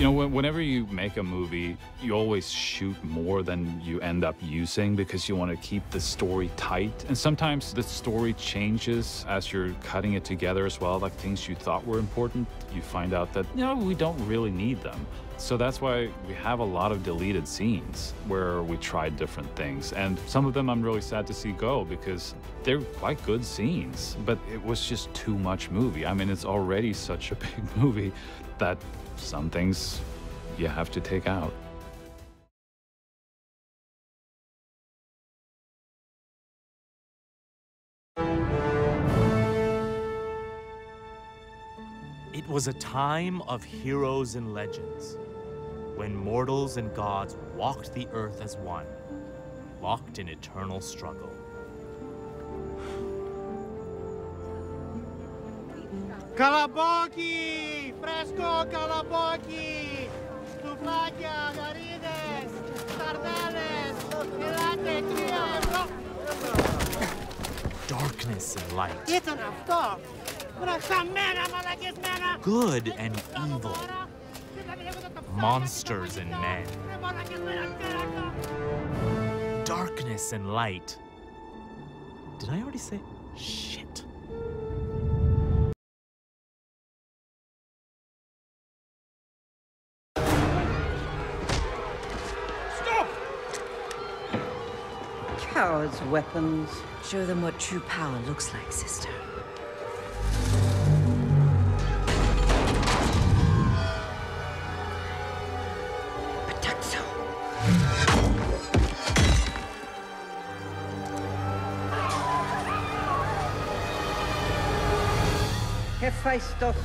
You know, whenever you make a movie, you always shoot more than you end up using because you want to keep the story tight. And sometimes the story changes as you're cutting it together as well. Like things you thought were important, you find out that, you know, we don't really need them. So that's why we have a lot of deleted scenes where we tried different things. And some of them I'm really sad to see go because they're quite good scenes, but it was just too much movie. I mean, it's already such a big movie that some things you have to take out. It was a time of heroes and legends, when mortals and gods walked the earth as one, locked in eternal struggle. Kalaboki! Fresco kalaboki! Stuflakia, garides, sardeles, filate, Darkness and light. It's an after. Good and evil. Monsters and men. Darkness and light. Did I already say? Shit. Stop! Cowards' weapons. Show them what true power looks like, sister. Hephaestus.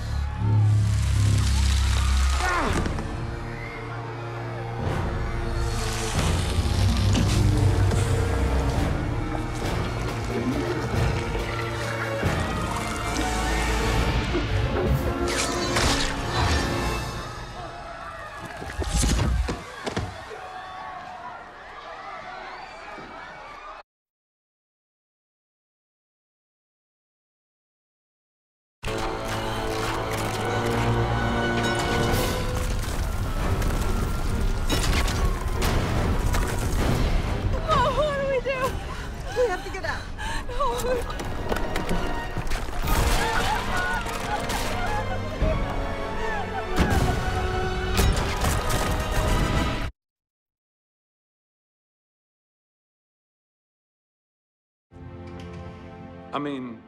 I mean,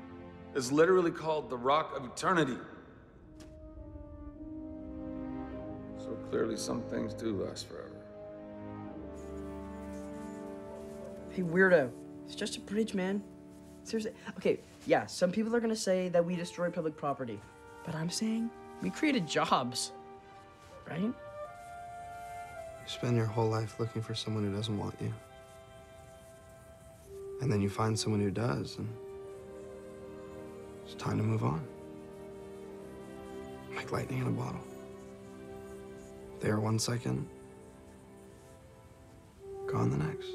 it's literally called the Rock of Eternity. So clearly some things do last forever. Hey, weirdo. It's just a bridge, man. Seriously. Okay, yeah, some people are gonna say that we destroy public property. But I'm saying we created jobs, right? You spend your whole life looking for someone who doesn't want you. And then you find someone who does, and it's time to move on. Like lightning in a bottle. There 1 second, gone the next.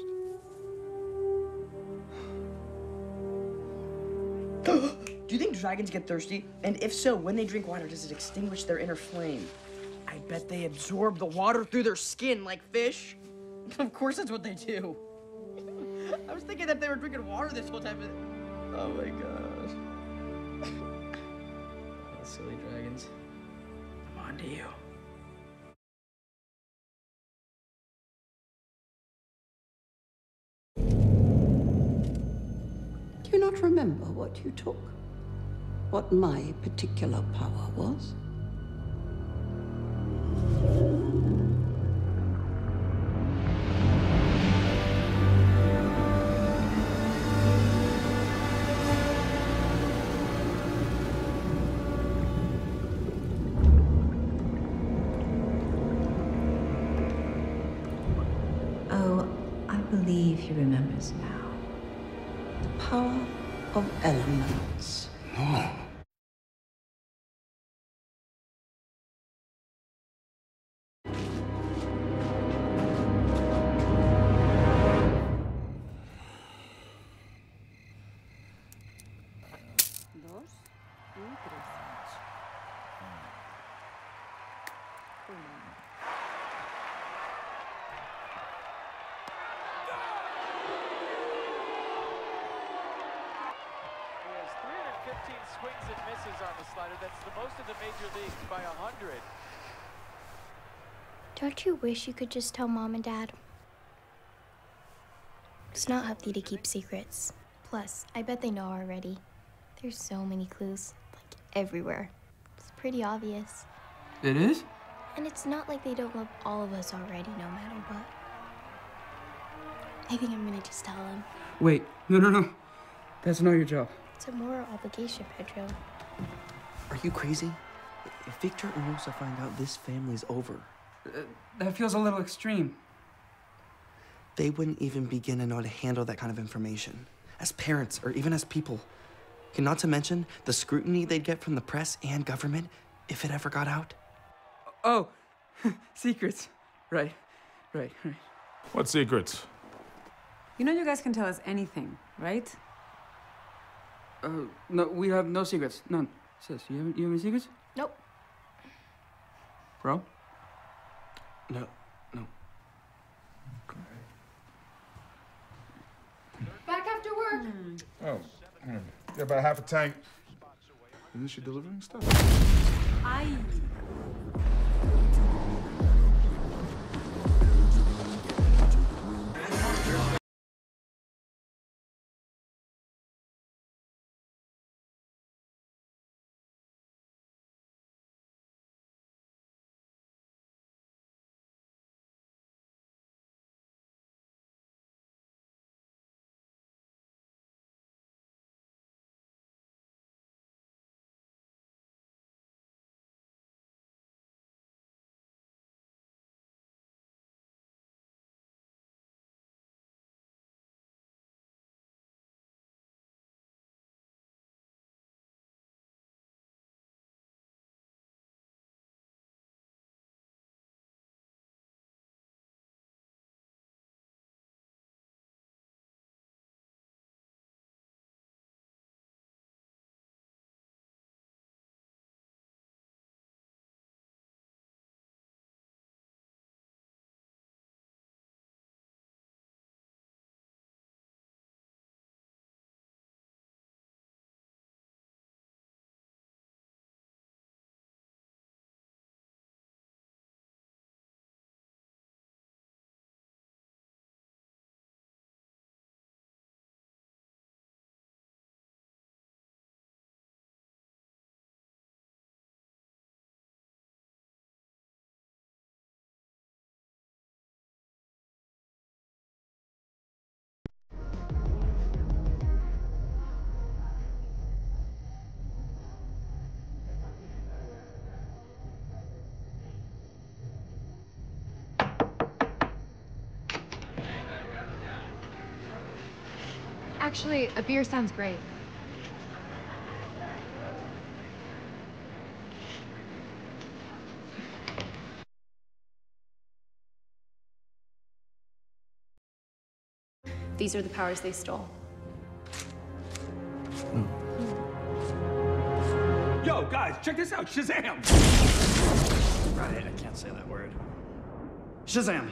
Do you think dragons get thirsty? And if so, when they drink water, does it extinguish their inner flame? I bet they absorb the water through their skin like fish. Of course that's what they do. I was thinking that they were drinking water this whole time. Oh my gosh. Oh, silly dragons. I'm on to you. Do you not remember what you took? What my particular power was? Oh, I believe he remembers now. The power of elements. No. swings and misses on the slider. That's the most in the major leagues by 100. Don't you wish you could just tell Mom and Dad? It's not healthy to keep secrets. Plus, I bet they know already. There's so many clues, like everywhere. It's pretty obvious. It is? And it's not like they don't love all of us already, no matter what. I think I'm gonna just tell them. Wait, no. That's not your job. It's a moral obligation, Pedro. Are you crazy? If Victor and Rosa find out, this family's over. That feels a little extreme. They wouldn't even begin to know how to handle that kind of information. As parents, or even as people. Not to mention the scrutiny they'd get from the press and government if it ever got out. Oh, secrets. Right. What secrets? You know you guys can tell us anything, right? No, we have no secrets. None. Sis, you have any secrets? Nope. Bro? No. Back after work. Oh, yeah, about half a tank. Isn't she delivering stuff? Aye. Actually, a beer sounds great. These are the powers they stole. Yo, guys, check this out. Shazam! Right, I can't say that word. Shazam!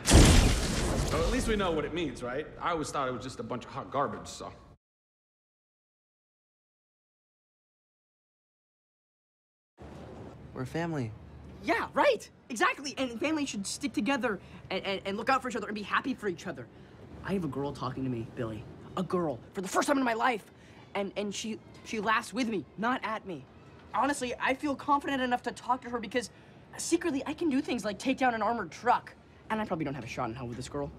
Well, at least we know what it means, right? I always thought it was just a bunch of hot garbage, so. We're family. Yeah, right! Exactly! And families should stick together and look out for each other and be happy for each other. I have a girl talking to me, Billy. A girl, for the first time in my life. And she laughs with me, not at me. Honestly, I feel confident enough to talk to her because secretly I can do things like take down an armored truck. And I probably don't have a shot in hell with this girl.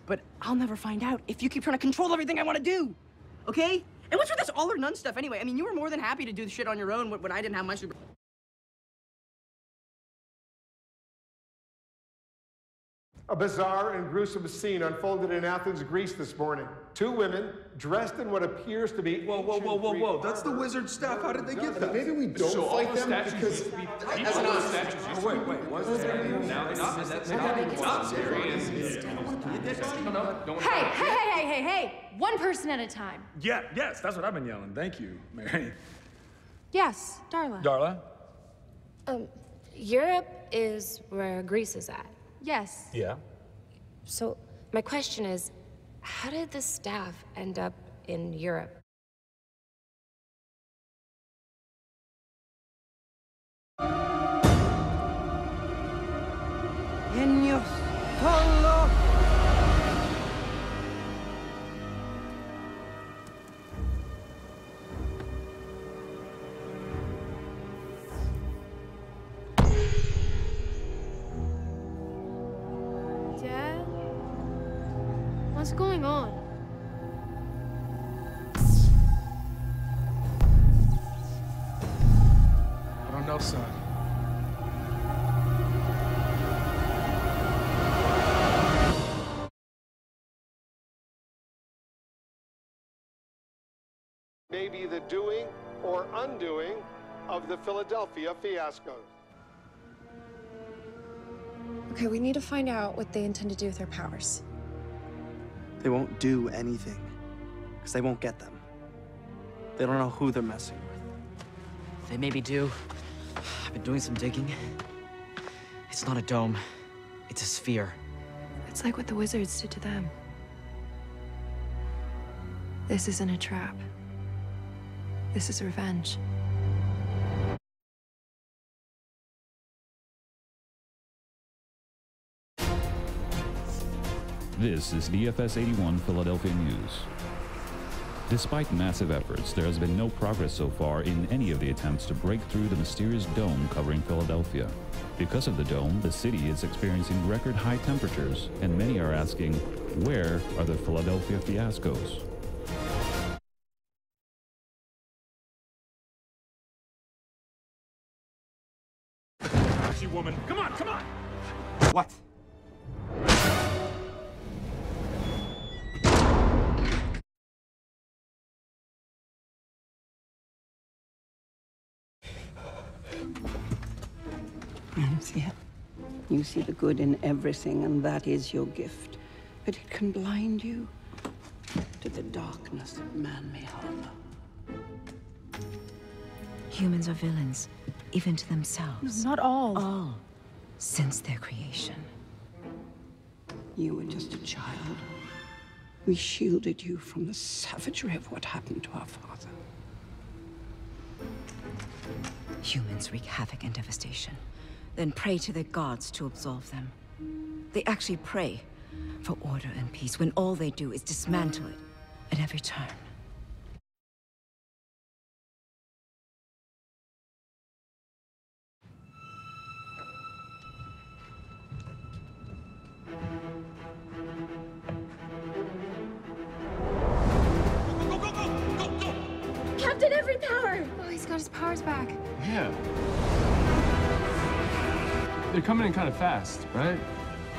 But I'll never find out if you keep trying to control everything I want to do. Okay? And what's with this all or none stuff anyway? I mean, you were more than happy to do the shit on your own when I didn't have much to... A bizarre and gruesome scene unfolded in Athens, Greece this morning. Two women dressed in what appears to be Whoa. That's the wizard staff. How did they get that? Maybe we don't So fight all the them statues because... That's not statues. Oh, wait. What's that? Now it's not scary. Hey! One person at a time. Yes, that's what I've been yelling. Thank you, Mary. Yes, Darla. Darla? Europe is where Greece is at. Yes. Yeah. So, my question is, how did the staff end up in Europe? What's going on? I don't know, son. Maybe the doing or undoing of the Philadelphia fiasco. Okay, we need to find out what they intend to do with their powers. They won't do anything, because they won't get them. They don't know who they're messing with. They maybe do. I've been doing some digging. It's not a dome. It's a sphere. It's like what the wizards did to them. This isn't a trap. This is revenge. This is DFS 81 Philadelphia News. Despite massive efforts, there has been no progress so far in any of the attempts to break through the mysterious dome covering Philadelphia. Because of the dome, the city is experiencing record high temperatures, and many are asking, where are the Philadelphia fiascos? You woman. Come on, come on! What? See it? You see the good in everything, and that is your gift. But it can blind you to the darkness that man may harbor. Humans are villains, even to themselves. Not all. All. Since their creation. You were just a child. We shielded you from the savagery of what happened to our father. Humans wreak havoc and devastation, then pray to their gods to absolve them. They actually pray for order and peace when all they do is dismantle it at every turn. Captain Every Power! Oh, he's got his powers back. Yeah. They're coming in kind of fast, right?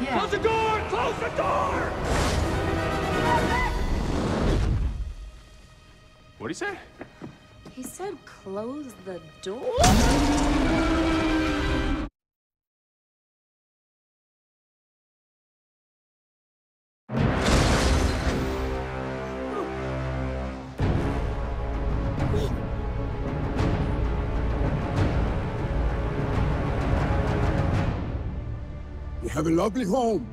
Yeah. Close the door! Close the door! What'd he say? He said close the door? You have a lovely home.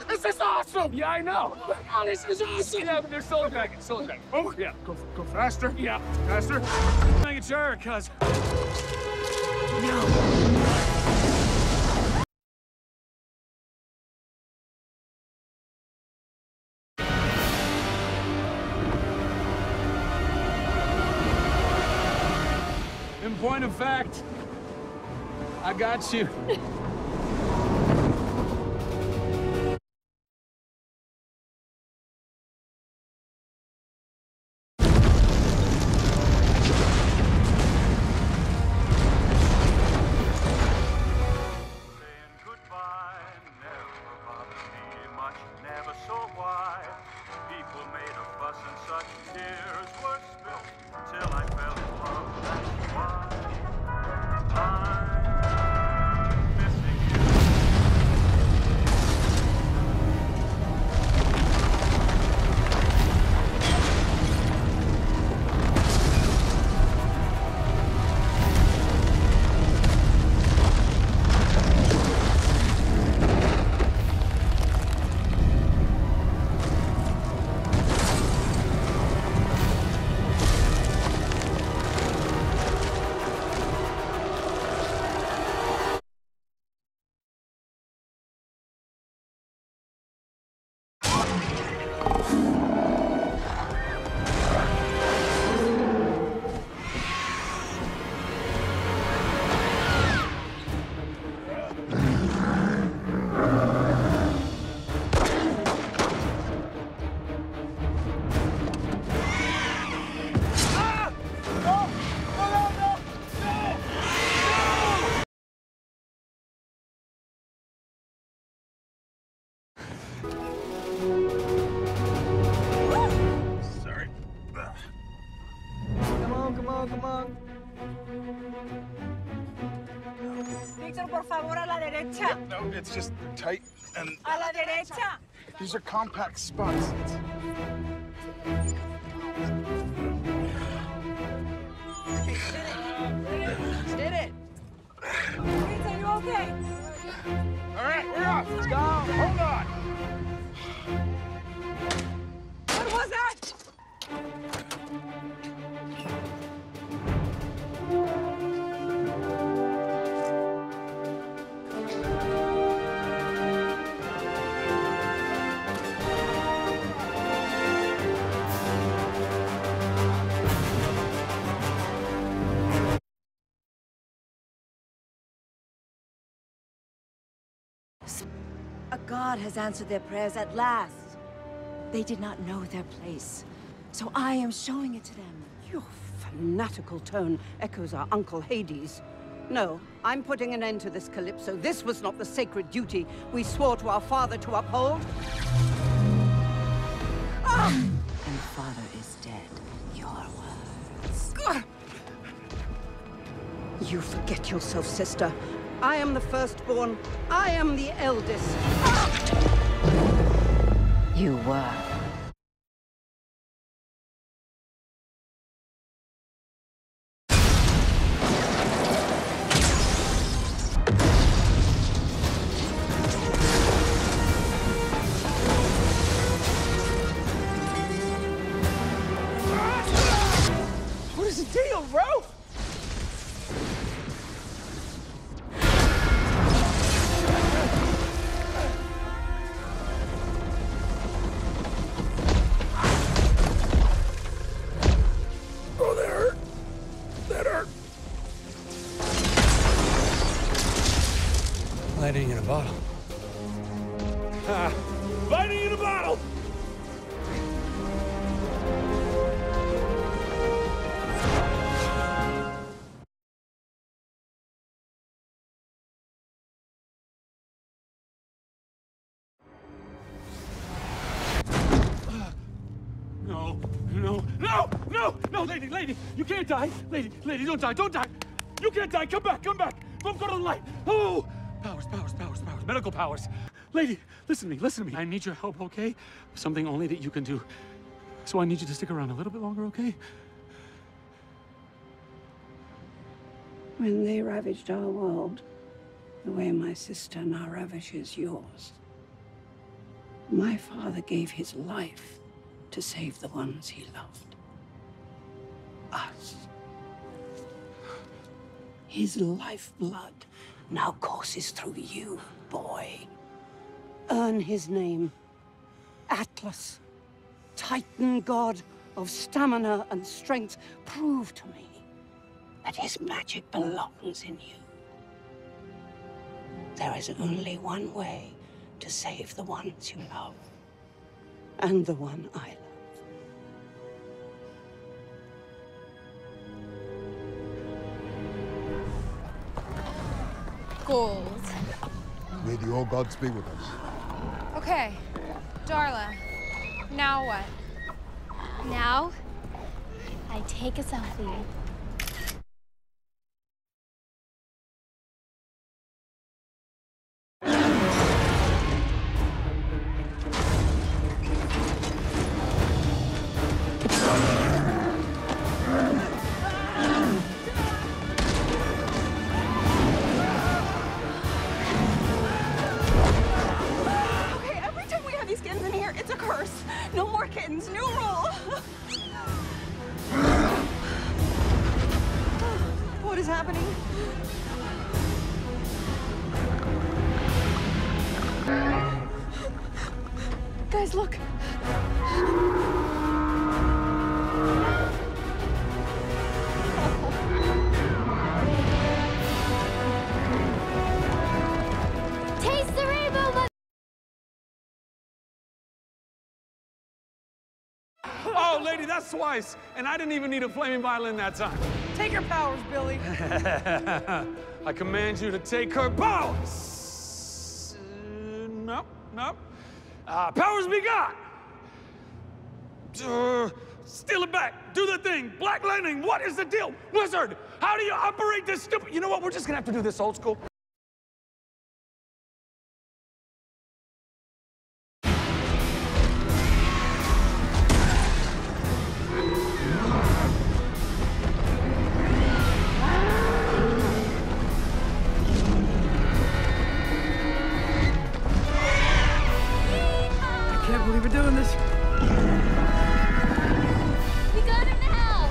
This is awesome! Yeah, I know. Oh, this is awesome! Yeah, but there's soul dragon, soul dragon. Oh, yeah. Go faster. Yeah. Faster. Making sure, cuz. In point of fact, I got you. Yeah, no, it's just tight and... A la derecha. These are compact spots. Did it. Kids, are you okay? All right, we're off. Let's go. Hold on. What was that? A god has answered their prayers at last. They did not know their place, so I am showing it to them. Your fanatical tone echoes our Uncle Hades. No, I'm putting an end to this, Kalypso. This was not the sacred duty we swore to our father to uphold. And father is dead. Your words. You forget yourself, sister. I am the firstborn. I am the eldest. You were. What is the deal, bro? Oh, that hurt. That hurt. Lightning in a bottle. Lightning in a bottle! No, lady, you can't die. Lady, don't die. You can't die, come back. Don't go to the light. Oh, powers, medical powers. Lady, listen to me. I need your help, okay? Something only that you can do. So I need you to stick around a little bit longer, okay? When they ravaged our world, the way my sister now ravishes yours, my father gave his life to save the ones he loved. Us. His lifeblood now courses through you, boy. Earn his name. Atlas. Titan god of stamina and strength. Prove to me that his magic belongs in you. There is only one way to save the ones you love. And the one I love. Gold. May the all gods be with us. Okay, Darla, now what? Now, I take a selfie. What is happening? Guys, look. Taste the rainbow, Oh, lady, that's twice. And I didn't even need a flaming violin that time. Take your powers, Billy. I command you to take her powers. No. Powers be gone. Steal it back. Do the thing. Black Lightning, what is the deal? Wizard, how do you operate this stupid... You know what? We're just gonna have to do this old school. can't believe we're doing this. We got him now!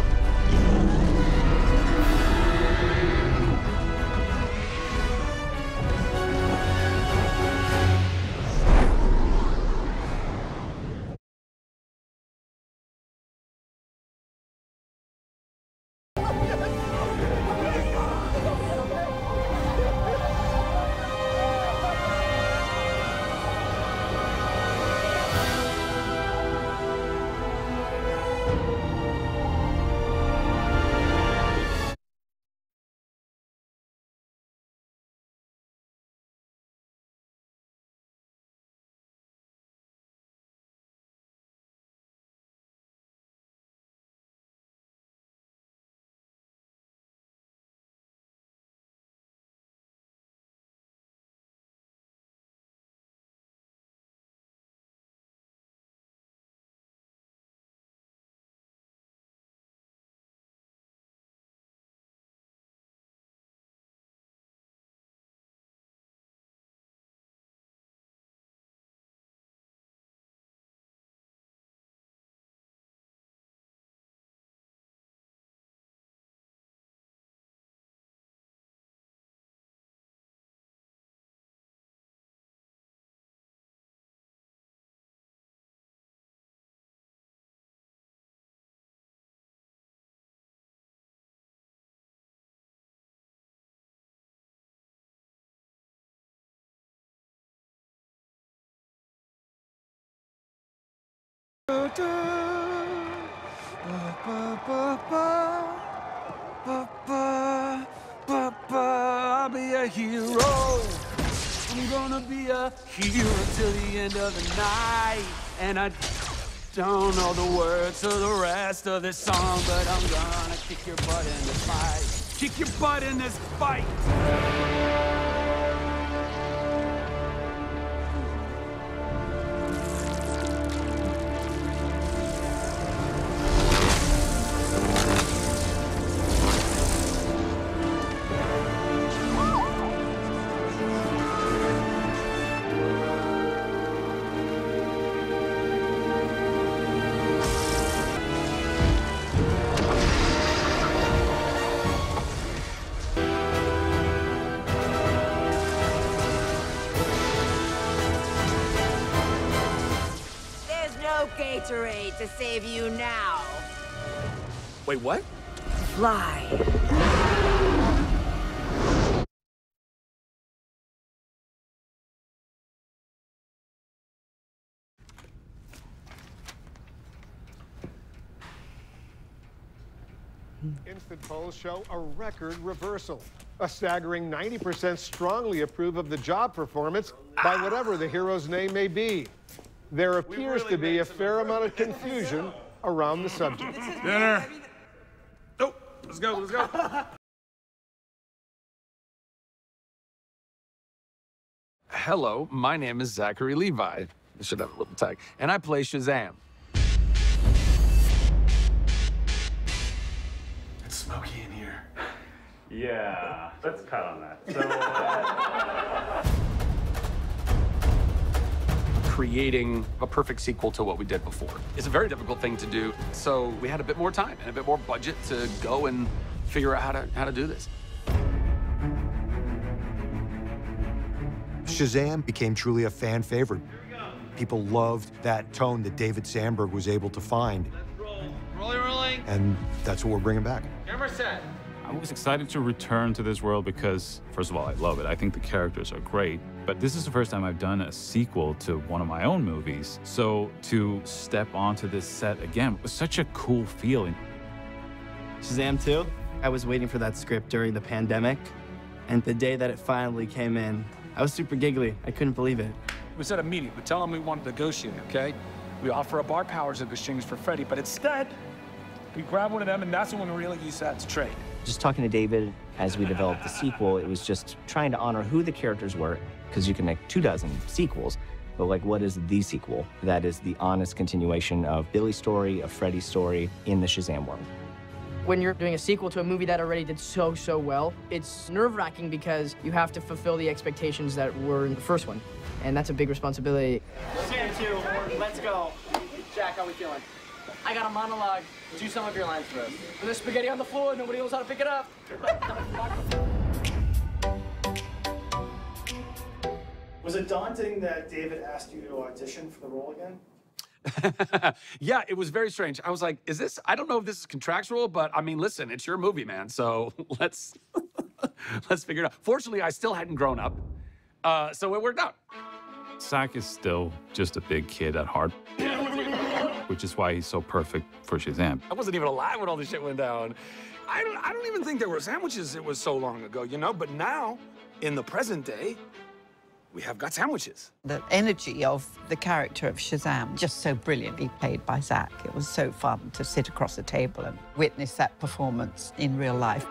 I'll be a hero. I'm gonna be a hero till the end of the night. And I don't know the words to the rest of this song, but I'm gonna kick your butt in this fight. Kick your butt in this fight. Gatorade to save you now. Wait, what? Fly. Instant polls show a record reversal. A staggering 90% strongly approve of the job performance by whatever the hero's name may be. There appears to be a fair amount of confusion around the subject. Dinner. Oh, let's go, let's go. Hello, my name is Zachary Levi. I should have a little tag. And I play Shazam. It's smoky in here. Yeah, let's cut on that. So, creating a perfect sequel to what we did before. It's a very difficult thing to do, so we had a bit more time and a bit more budget to go and figure out how to do this. Shazam became truly a fan favorite. People loved that tone that David Sandberg was able to find. Rolling. And that's what we're bringing back. Camera set. I was excited to return to this world because, first of all, I love it. I think the characters are great. But this is the first time I've done a sequel to one of my own movies. So to step onto this set again was such a cool feeling. Shazam 2, I was waiting for that script during the pandemic. And the day that it finally came in, I was super giggly. I couldn't believe it. We set a meeting. We tell them we want to negotiate, okay? We offer up our powers in exchange for Freddy, but instead, we grab one of them, and that's when we really use that to trade. Just talking to David as we developed the sequel, it was just trying to honor who the characters were, because you can make 24 sequels, but like, what is the sequel? That is the honest continuation of Billy's story, of Freddy's story in the Shazam world. When you're doing a sequel to a movie that already did so well, it's nerve-wracking because you have to fulfill the expectations that were in the first one, and that's a big responsibility. 2, let's go. Jack, how we feeling? I got a monologue. Do some of your lines for us. There's spaghetti on the floor, nobody knows how to pick it up. Was it daunting that David asked you to audition for the role again? Yeah, it was very strange. I was like, I don't know if this is contractual, but I mean, listen, it's your movie, man. So let's figure it out. Fortunately, I still hadn't grown up, so it worked out. Zach is still just a big kid at heart, which is why he's so perfect for Shazam. I wasn't even alive when all this shit went down. I don't even think there were sandwiches. It was so long ago, you know? But now, in the present day, we have got sandwiches. The energy of the character of Shazam, just so brilliantly played by Zach. It was so fun to sit across a table and witness that performance in real life.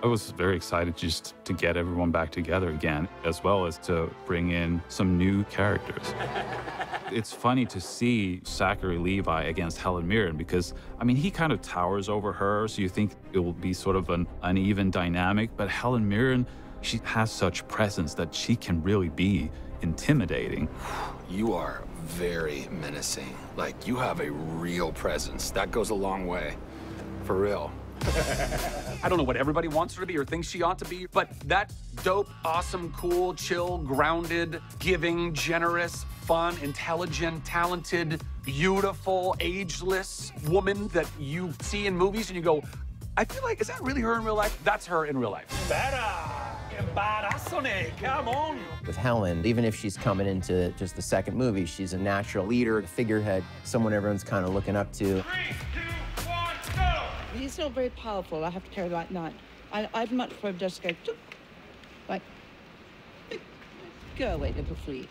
I was very excited just to get everyone back together again, as well as to bring in some new characters. It's funny to see Zachary Levi against Helen Mirren because, I mean, he kind of towers over her, so you think it will be sort of an uneven dynamic, but Helen Mirren, she has such presence that she can really be intimidating. You are very menacing. Like, you have a real presence. That goes a long way. For real. I don't know what everybody wants her to be or thinks she ought to be, but that dope, awesome, cool, chill, grounded, giving, generous, fun, intelligent, talented, beautiful, ageless woman that you see in movies and you go, I feel like, is that really her in real life? That's her in real life. Come on. With Helen, even if she's coming into just the second movie, she's a natural leader, a figurehead, someone everyone's kind of looking up to. 3, 2, 1, go! He's not very powerful. I have to carry like that. I'd much prefer just go, like, go away, little flea.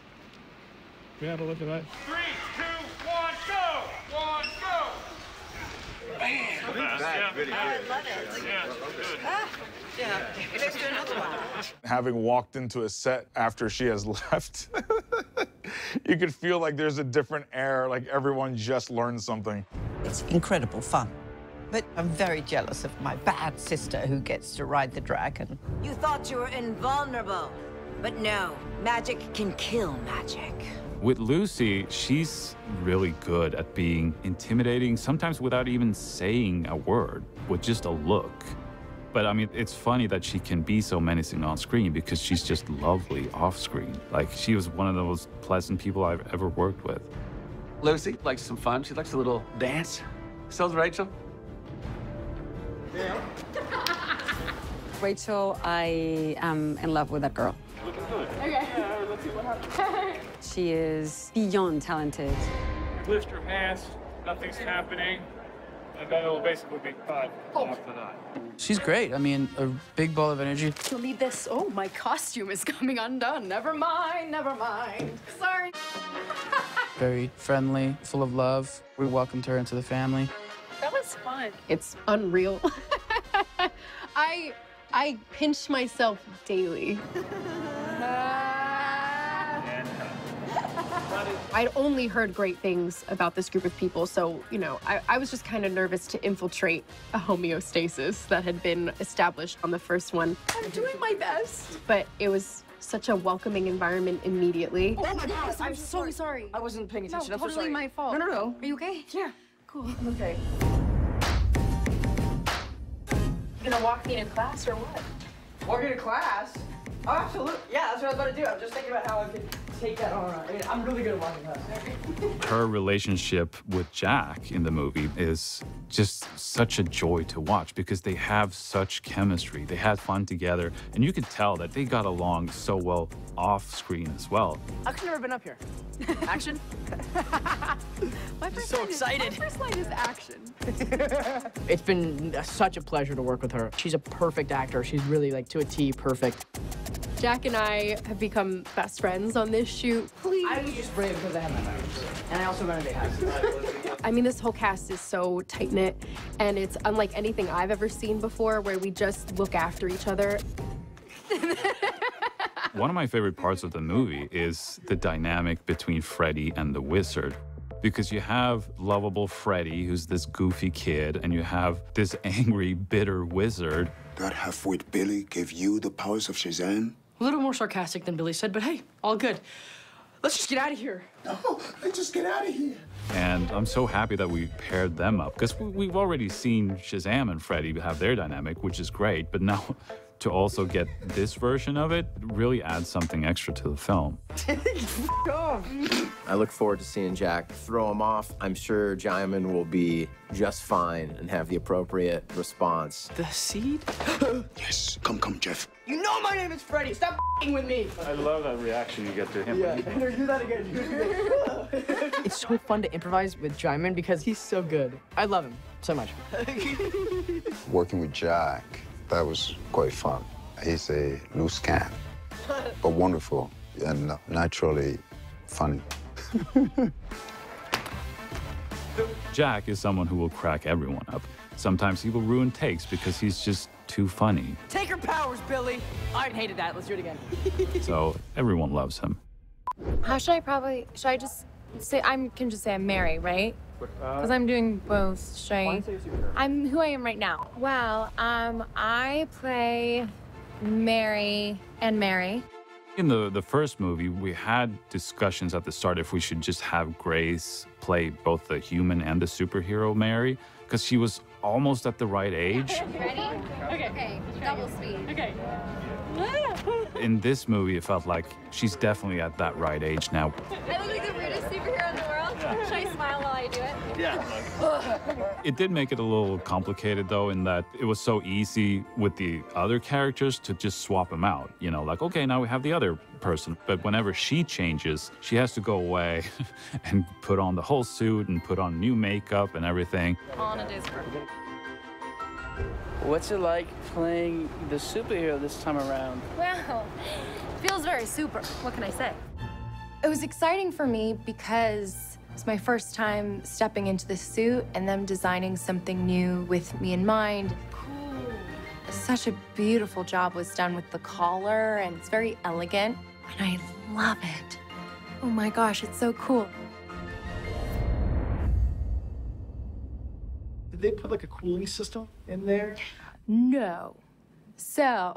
We have a look at that. 3, 2, 1, go! 1, go! Man, that's really good. I love it. Yeah, good. Yeah, let's do another one. Having walked into a set after she has left, you could feel like there's a different air, like everyone just learned something. It's incredible fun. But I'm very jealous of my bad sister who gets to ride the dragon. You thought you were invulnerable, but no, magic can kill magic. With Lucy, she's really good at being intimidating, sometimes without even saying a word, with just a look. But I mean, it's funny that she can be so menacing on screen because she's just lovely off screen. Like, she was one of the most pleasant people I've ever worked with. Lucy likes some fun. She likes a little dance. So does Rachel. Yeah. Rachel, I am in love with that girl. Looking good. Okay. Yeah, let's see what happens. She is beyond talented. Lift your hands, nothing's happening, and then it'll basically be cut off the knot. She's great. I mean, a big ball of energy. You'll need this. Oh, my costume is coming undone. Never mind, never mind. Sorry. Very friendly, full of love. We welcomed her into the family. That was fun. It's unreal. I pinch myself daily. I'd only heard great things about this group of people, so, you know, I was just kind of nervous to infiltrate a homeostasis that had been established on the first one. I'm doing my best. But it was such a welcoming environment immediately. Oh my God, I'm so sorry. I wasn't paying attention. No, I'm so totally sorry. my fault. No. Are you okay? Yeah. Cool. I'm okay. You gonna walk me to class or what? Walking to class? Oh, absolutely. Yeah, that's what I was about to do. I'm just thinking about how I could take that on. I mean, I'm really good at walking class. Her relationship with Jack in the movie is just such a joy to watch because they have such chemistry. They had fun together, and you could tell that they got along so well off screen as well. I've never been up here. Action? My first so line excited. My first line is action. It's been such a pleasure to work with her. She's a perfect actor. She's really, like, to a T, perfect. Jack and I have become best friends on this shoot. Please. I was just brave because I have my powers. And I also run a big house. I mean, this whole cast is so tight-knit, and it's unlike anything I've ever seen before where we just look after each other. One of my favorite parts of the movie is the dynamic between Freddy and the wizard. Because you have lovable Freddy, who's this goofy kid, and you have this angry, bitter wizard. That half-wit Billy gave you the powers of Shazam? A little more sarcastic than Billy said, but hey, all good. Let's just get out of here. No, let's just get out of here. And I'm so happy that we paired them up, because we've already seen Shazam and Freddy have their dynamic, which is great, but now to also get this version of it really adds something extra to the film. I look forward to seeing Jack throw him off. I'm sure Djimon will be just fine and have the appropriate response. The seed? Yes, come, Jeff. You know my name is Freddy. Stop f***ing with me. I love that reaction you get to him. Yeah, do that again. It's so fun to improvise with Djimon because he's so good. I love him so much. Working with Jack, that was quite fun. He's a loose cannon, but wonderful and naturally funny. Jack is someone who will crack everyone up. Sometimes he will ruin takes because he's just too funny. Take your powers, Billy. I hated that. Let's do it again. So everyone loves him. How should I just say, can just say I'm Mary, right? Because I'm doing both. Should I? I'm who I am right now. Well, I play Mary and Mary. In the first movie, we had discussions at the start if we should just have Grace play both the human and the superhero Mary, because she was almost at the right age. Ready? Okay. Double speed. Okay. In this movie, it felt like she's definitely at that right age now. I look like the weirdest superhero in the world. Should I smile while I do it? Yeah. It did make it a little complicated, though, in that it was so easy with the other characters to just swap them out. You know, like, okay, now we have the other person. But whenever she changes, she has to go away and put on the whole suit and put on new makeup and everything. All in a day's work. What's it like playing the superhero this time around? Well, feels very super. What can I say? It was exciting for me because it's my first time stepping into the suit and them designing something new with me in mind. Cool. Such a beautiful job was done with the collar, and it's very elegant, and I love it. Oh my gosh, it's so cool. Did they put like a cooling system in there? No. So,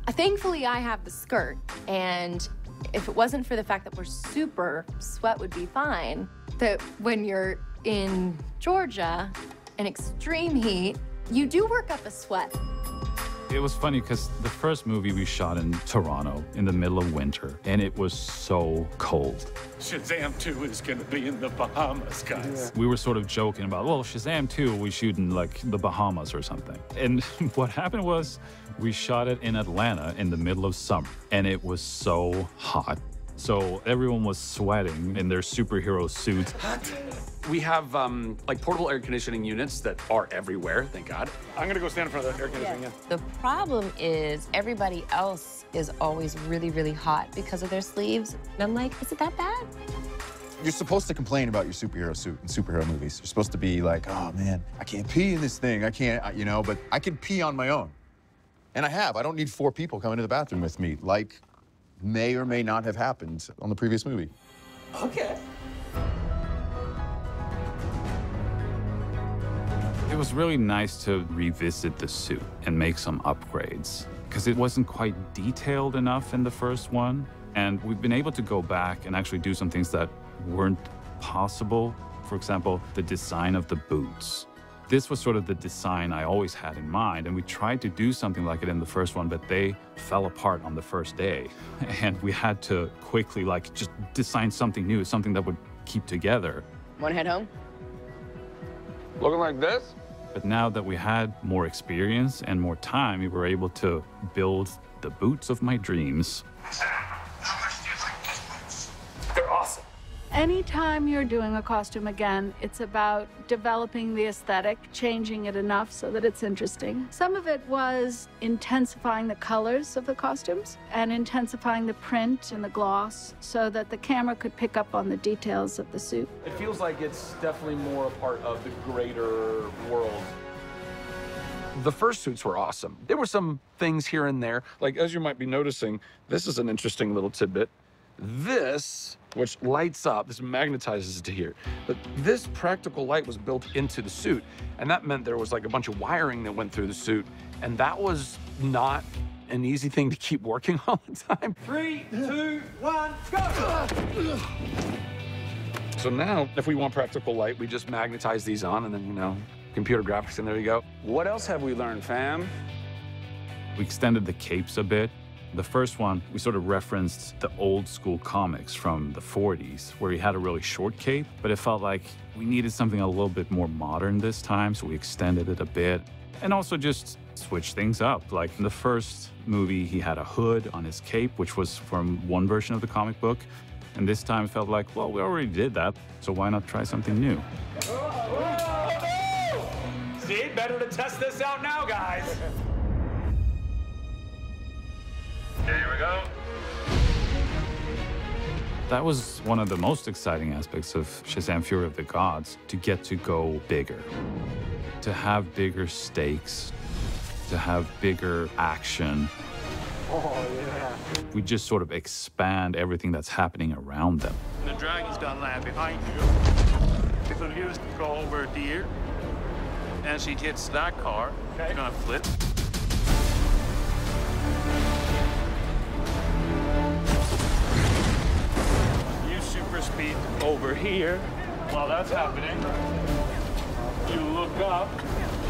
thankfully I have the skirt, and if it wasn't for the fact that we're super, sweat would be fine. That when you're in Georgia in extreme heat, you do work up a sweat. It was funny because the first movie we shot in Toronto in the middle of winter, and it was so cold. Shazam 2 is gonna be in the Bahamas, guys. We were sort of joking about, well, Shazam 2, we shoot in like the Bahamas or something. And what happened was we shot it in Atlanta in the middle of summer, and it was so hot. So everyone was sweating in their superhero suits. We have like portable air conditioning units that are everywhere, thank God. I'm gonna go stand in front of that air conditioning, yeah. The problem is everybody else is always really, really hot because of their sleeves. And I'm like, is it that bad? You're supposed to complain about your superhero suit in superhero movies. You're supposed to be like, oh man, I can't pee in this thing. I can't, you know, but I can pee on my own. And I have. I don't need 4 people coming to the bathroom with me, like may or may not have happened on the previous movie. Okay. It was really nice to revisit the suit and make some upgrades, because it wasn't quite detailed enough in the first one. And we've been able to go back and actually do some things that weren't possible. For example, the design of the boots. This was sort of the design I always had in mind, and we tried to do something like it in the first one, but they fell apart on the first day. And we had to quickly, like, just design something new, something that would keep together. Wanna head home? Looking like this? But now that we had more experience and more time, we were able to build the boots of my dreams. They're awesome. Anytime you're doing a costume again, it's about developing the aesthetic, changing it enough so that it's interesting. Some of it was intensifying the colors of the costumes and intensifying the print and the gloss so that the camera could pick up on the details of the suit. It feels like it's definitely more a part of the greater world. The first suits were awesome. There were some things here and there. Like, as you might be noticing, this is an interesting little tidbit. This, which lights up, this magnetizes it to here. But this practical light was built into the suit, and that meant there was like a bunch of wiring that went through the suit, and that was not an easy thing to keep working all the time. 3, 2, 1, go! So now, if we want practical light, we just magnetize these on and then, you know, computer graphics, and there you go. What else have we learned, fam? We extended the capes a bit. The first one, we sort of referenced the old school comics from the 40s, where he had a really short cape, but it felt like we needed something a little bit more modern this time, so we extended it a bit. And also just switch things up. Like in the first movie, he had a hood on his cape, which was from one version of the comic book. And this time it felt like, well, we already did that, so why not try something new? See, better to test this out now, guys. Okay, here we go. That was one of the most exciting aspects of Shazam! Fury of the Gods, to get to go bigger, to have bigger stakes, to have bigger action. Oh, yeah. We just sort of expand everything that's happening around them. The dragon's gonna land behind you. So you just go over here. And she hits that car. Okay. It's gonna flip. Use super speed over here. While that's happening, you look up,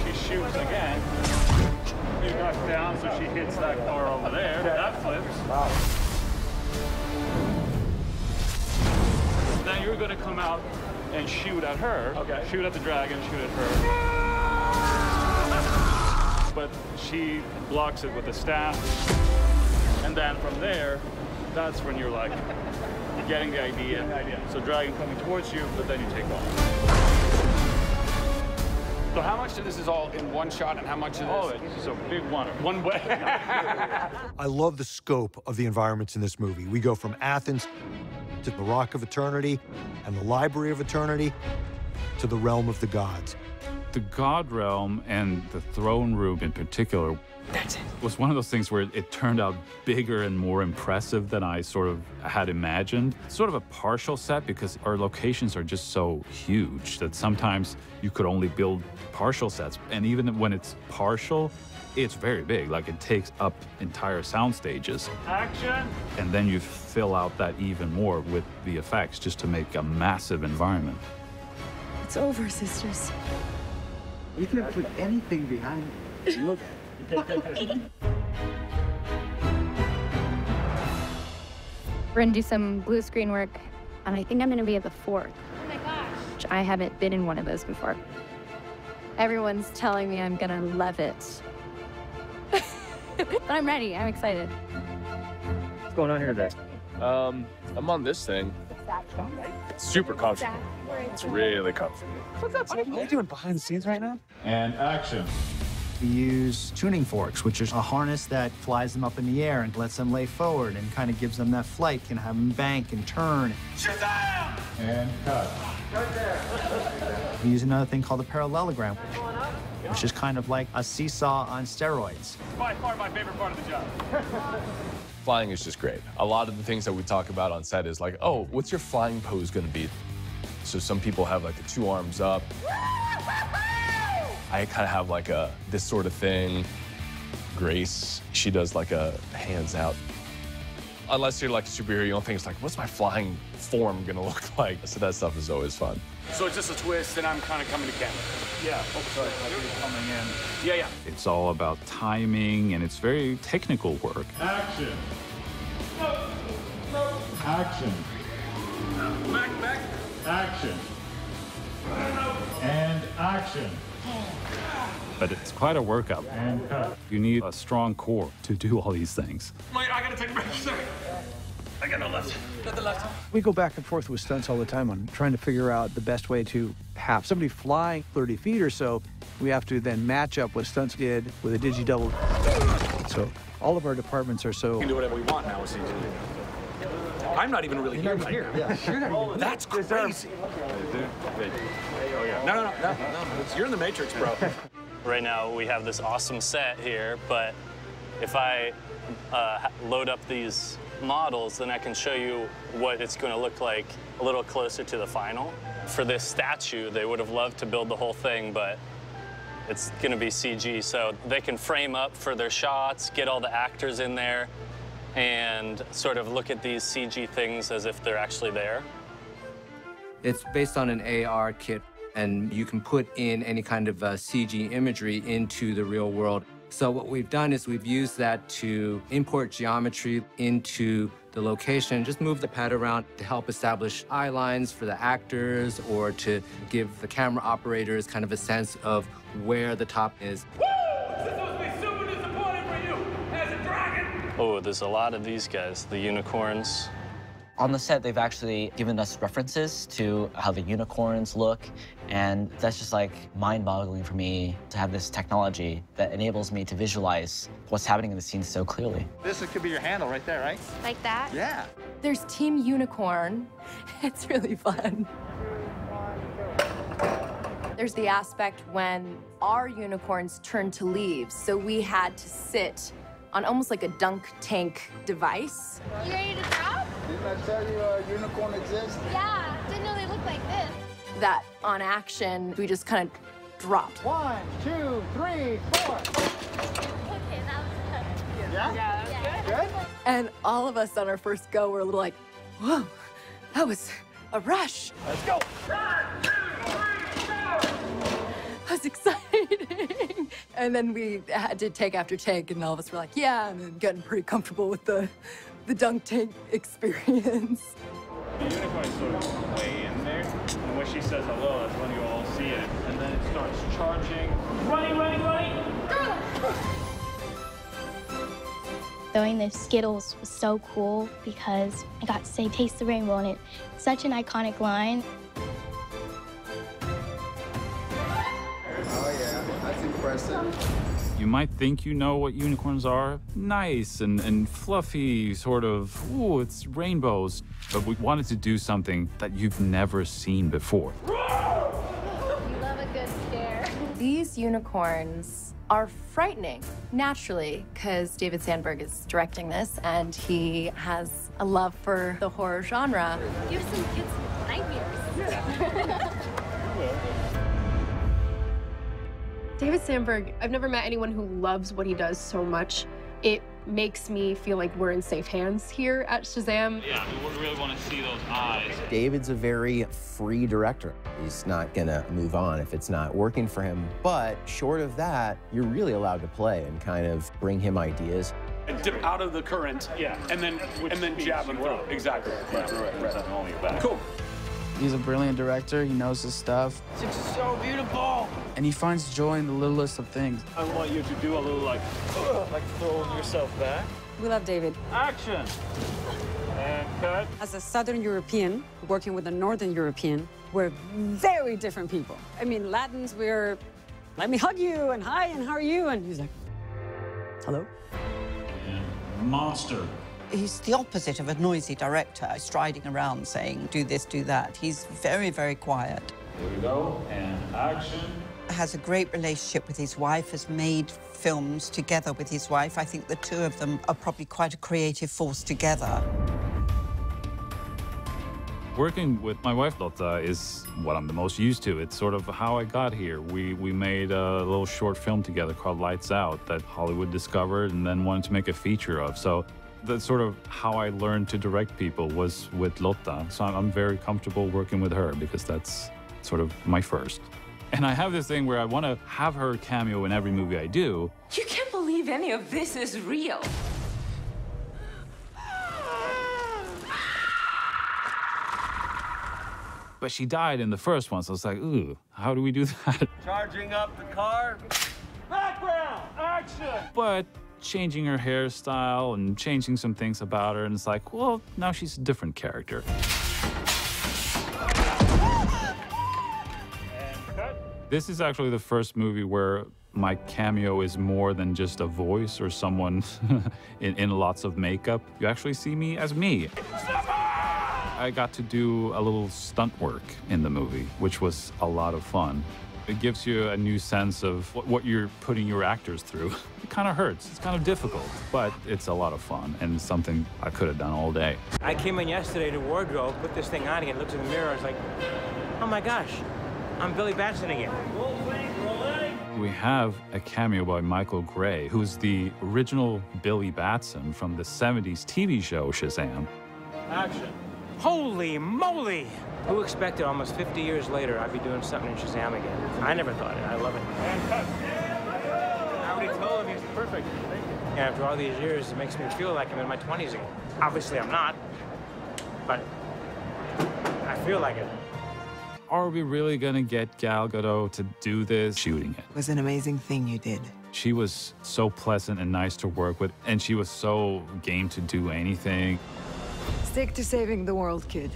she shoots again. You duck down so she hits that car over there. Okay. That flips. Wow. Then you're gonna come out and shoot at her. Okay. Shoot at the dragon, shoot at her. But she blocks it with a staff. And then from there, that's when you're like getting the idea. So dragon coming towards you, but then you take off. So how much of this is all in one shot and how much of this? Oh, it's a big one way. I love the scope of the environments in this movie. We go from Athens to the Rock of Eternity and the Library of Eternity to the Realm of the Gods. The God Realm and the Throne Room in particular was one of those things where it turned out bigger and more impressive than I sort of had imagined. Sort of a partial set because our locations are just so huge that sometimes you could only build partial sets. And even when it's partial, it's very big. Like it takes up entire sound stages. Action! And then you fill out that even more with the effects just to make a massive environment. It's over, sisters. You can't put anything behind it. Look. We're gonna do some blue screen work, and I think I'm gonna be at the 4th. Oh my gosh. Which I haven't been in one of those before. Everyone's telling me I'm gonna love it. But I'm ready, I'm excited. What's going on here today? I'm on this thing. It's super comfortable. It's really comfortable. What's up? What are you doing behind the scenes right now? And action. We use tuning forks, which is a harness that flies them up in the air and lets them lay forward and kind of gives them that flight, can have them bank and turn. Shazam! And cut. Right there. We use another thing called a parallelogram, which is kind of like a seesaw on steroids. It's by far my favorite part of the job. Flying is just great. A lot of the things that we talk about on set is like, oh, what's your flying pose gonna be? So some people have like the 2 arms up. I kind of have like this sort of thing. Grace, she does like a hands out. Unless you're like a superhero, you don't think it's like, what's my flying form gonna look like? So that stuff is always fun. So it's just a twist and I'm kind of coming to camera. Yeah, oh, sorry, you're coming in. Yeah. It's all about timing and it's very technical work. Action. Action. Back. Action. And action. But it's quite a workup. And cut. You need a strong core to do all these things. Wait, I gotta take a break. Sorry. I got no left. Got the left. We go back and forth with stunts all the time on trying to figure out the best way to have somebody flying 30 feet or so. We have to then match up what stunts did with a digi-double. So all of our departments are so... We can do whatever we want now with CG. I'm not even really here. Yeah. That's crazy. No. You're in the Matrix, bro. Right now, we have this awesome set here, but if I load up these models, then I can show you what it's going to look like a little closer to the final. For this statue, they would have loved to build the whole thing, but it's gonna be CG, so they can frame up for their shots, get all the actors in there, and sort of look at these CG things as if they're actually there. It's based on an AR kit, and you can put in any kind of CG imagery into the real world. So what we've done is we've used that to import geometry into the location, just move the pad around to help establish eye lines for the actors or to give the camera operators kind of a sense of where the top is. Oh, there's a lot of these guys, the unicorns. On the set, they've actually given us references to how the unicorns look, and that's just like mind-boggling for me to have this technology that enables me to visualize what's happening in the scene so clearly. This could be your handle right there, right? Like that? Yeah. There's Team Unicorn. It's really fun. There's the aspect when our unicorns turn to leaves, so we had to sit on almost like a dunk tank device. You ready to drop? Didn't I tell you a unicorn exists? Yeah, didn't know they looked like this. That on action, we just kind of dropped. 1, 2, 3, 4. Okay, that was good. Yeah? Yeah, that was good. And all of us on our first go were a little like, whoa, that was a rush. Let's go. 1, 2, 3, 4. That's exciting. And then we had to take after take, and all of us were like, yeah, and then getting pretty comfortable with the dunk tank experience. The unicorn sort of way in there, and when she says hello, that's when you all see it. And then it starts charging. Running, running, running! Throwing the Skittles was so cool because I got to say taste the rainbow, and it's such an iconic line. Oh yeah, that's impressive. You might think you know what unicorns are. Nice and fluffy, sort of, ooh, it's rainbows. But we wanted to do something that you've never seen before. You love a good scare. These unicorns are frightening, naturally, because David Sandberg is directing this, and he has a love for the horror genre. Give some kids nightmares. David Sandberg, I've never met anyone who loves what he does so much. It makes me feel like we're in safe hands here at Shazam. Yeah, we really want to see those eyes. David's a very free director. He's not gonna move on if it's not working for him. But short of that, you're really allowed to play and kind of bring him ideas. And dip out of the current, Yeah. and then jab him through. Exactly. Right. Cool. He's a brilliant director. He knows his stuff. This is so beautiful. And he finds joy in the littlest of things. I want you to do a little like throwing yourself back. We love David. Action. And cut. As a Southern European working with a Northern European, we're very different people. I mean, Latins, we're, let me hug you, and hi, and how are you? And he's like, hello? And monster. He's the opposite of a noisy director striding around saying, do this, do that. He's very, very quiet. Here we go, and action. Has a great relationship with his wife, has made films together with his wife. I think the two of them are probably quite a creative force together. Working with my wife, Lotta, is what I'm the most used to. It's sort of how I got here. We made a little short film together called Lights Out that Hollywood discovered and then wanted to make a feature of. So that's sort of how I learned to direct people was with Lotta. So I'm very comfortable working with her because that's sort of my first. And I have this thing where I want to have her cameo in every movie I do. You can't believe any of this is real. But she died in the first one, so it's like, ooh, how do we do that? Charging up the car. Background, action. But changing her hairstyle and changing some things about her, and it's like, well, now she's a different character. This is actually the first movie where my cameo is more than just a voice or someone in lots of makeup. You actually see me as me. I got to do a little stunt work in the movie, which was a lot of fun. It gives you a new sense of what you're putting your actors through. It kind of hurts, it's kind of difficult, but it's a lot of fun and something I could have done all day. I came in yesterday to wardrobe, put this thing on again, looked in the mirror, I was like, oh my gosh, I'm Billy Batson again. Rolling. We have a cameo by Michael Gray, who's the original Billy Batson from the 70s TV show Shazam. Action. Holy moly! Who expected almost 50 years later I'd be doing something in Shazam again? I never thought it. I love it. I already told him he's perfect. Thank you. And after all these years, it makes me feel like I'm in my 20s again. Obviously, I'm not, but I feel like it. Are we really gonna get Gal Gadot to do this? Shooting it. It was an amazing thing you did. She was so pleasant and nice to work with, and she was so game to do anything. Stick to saving the world, kid.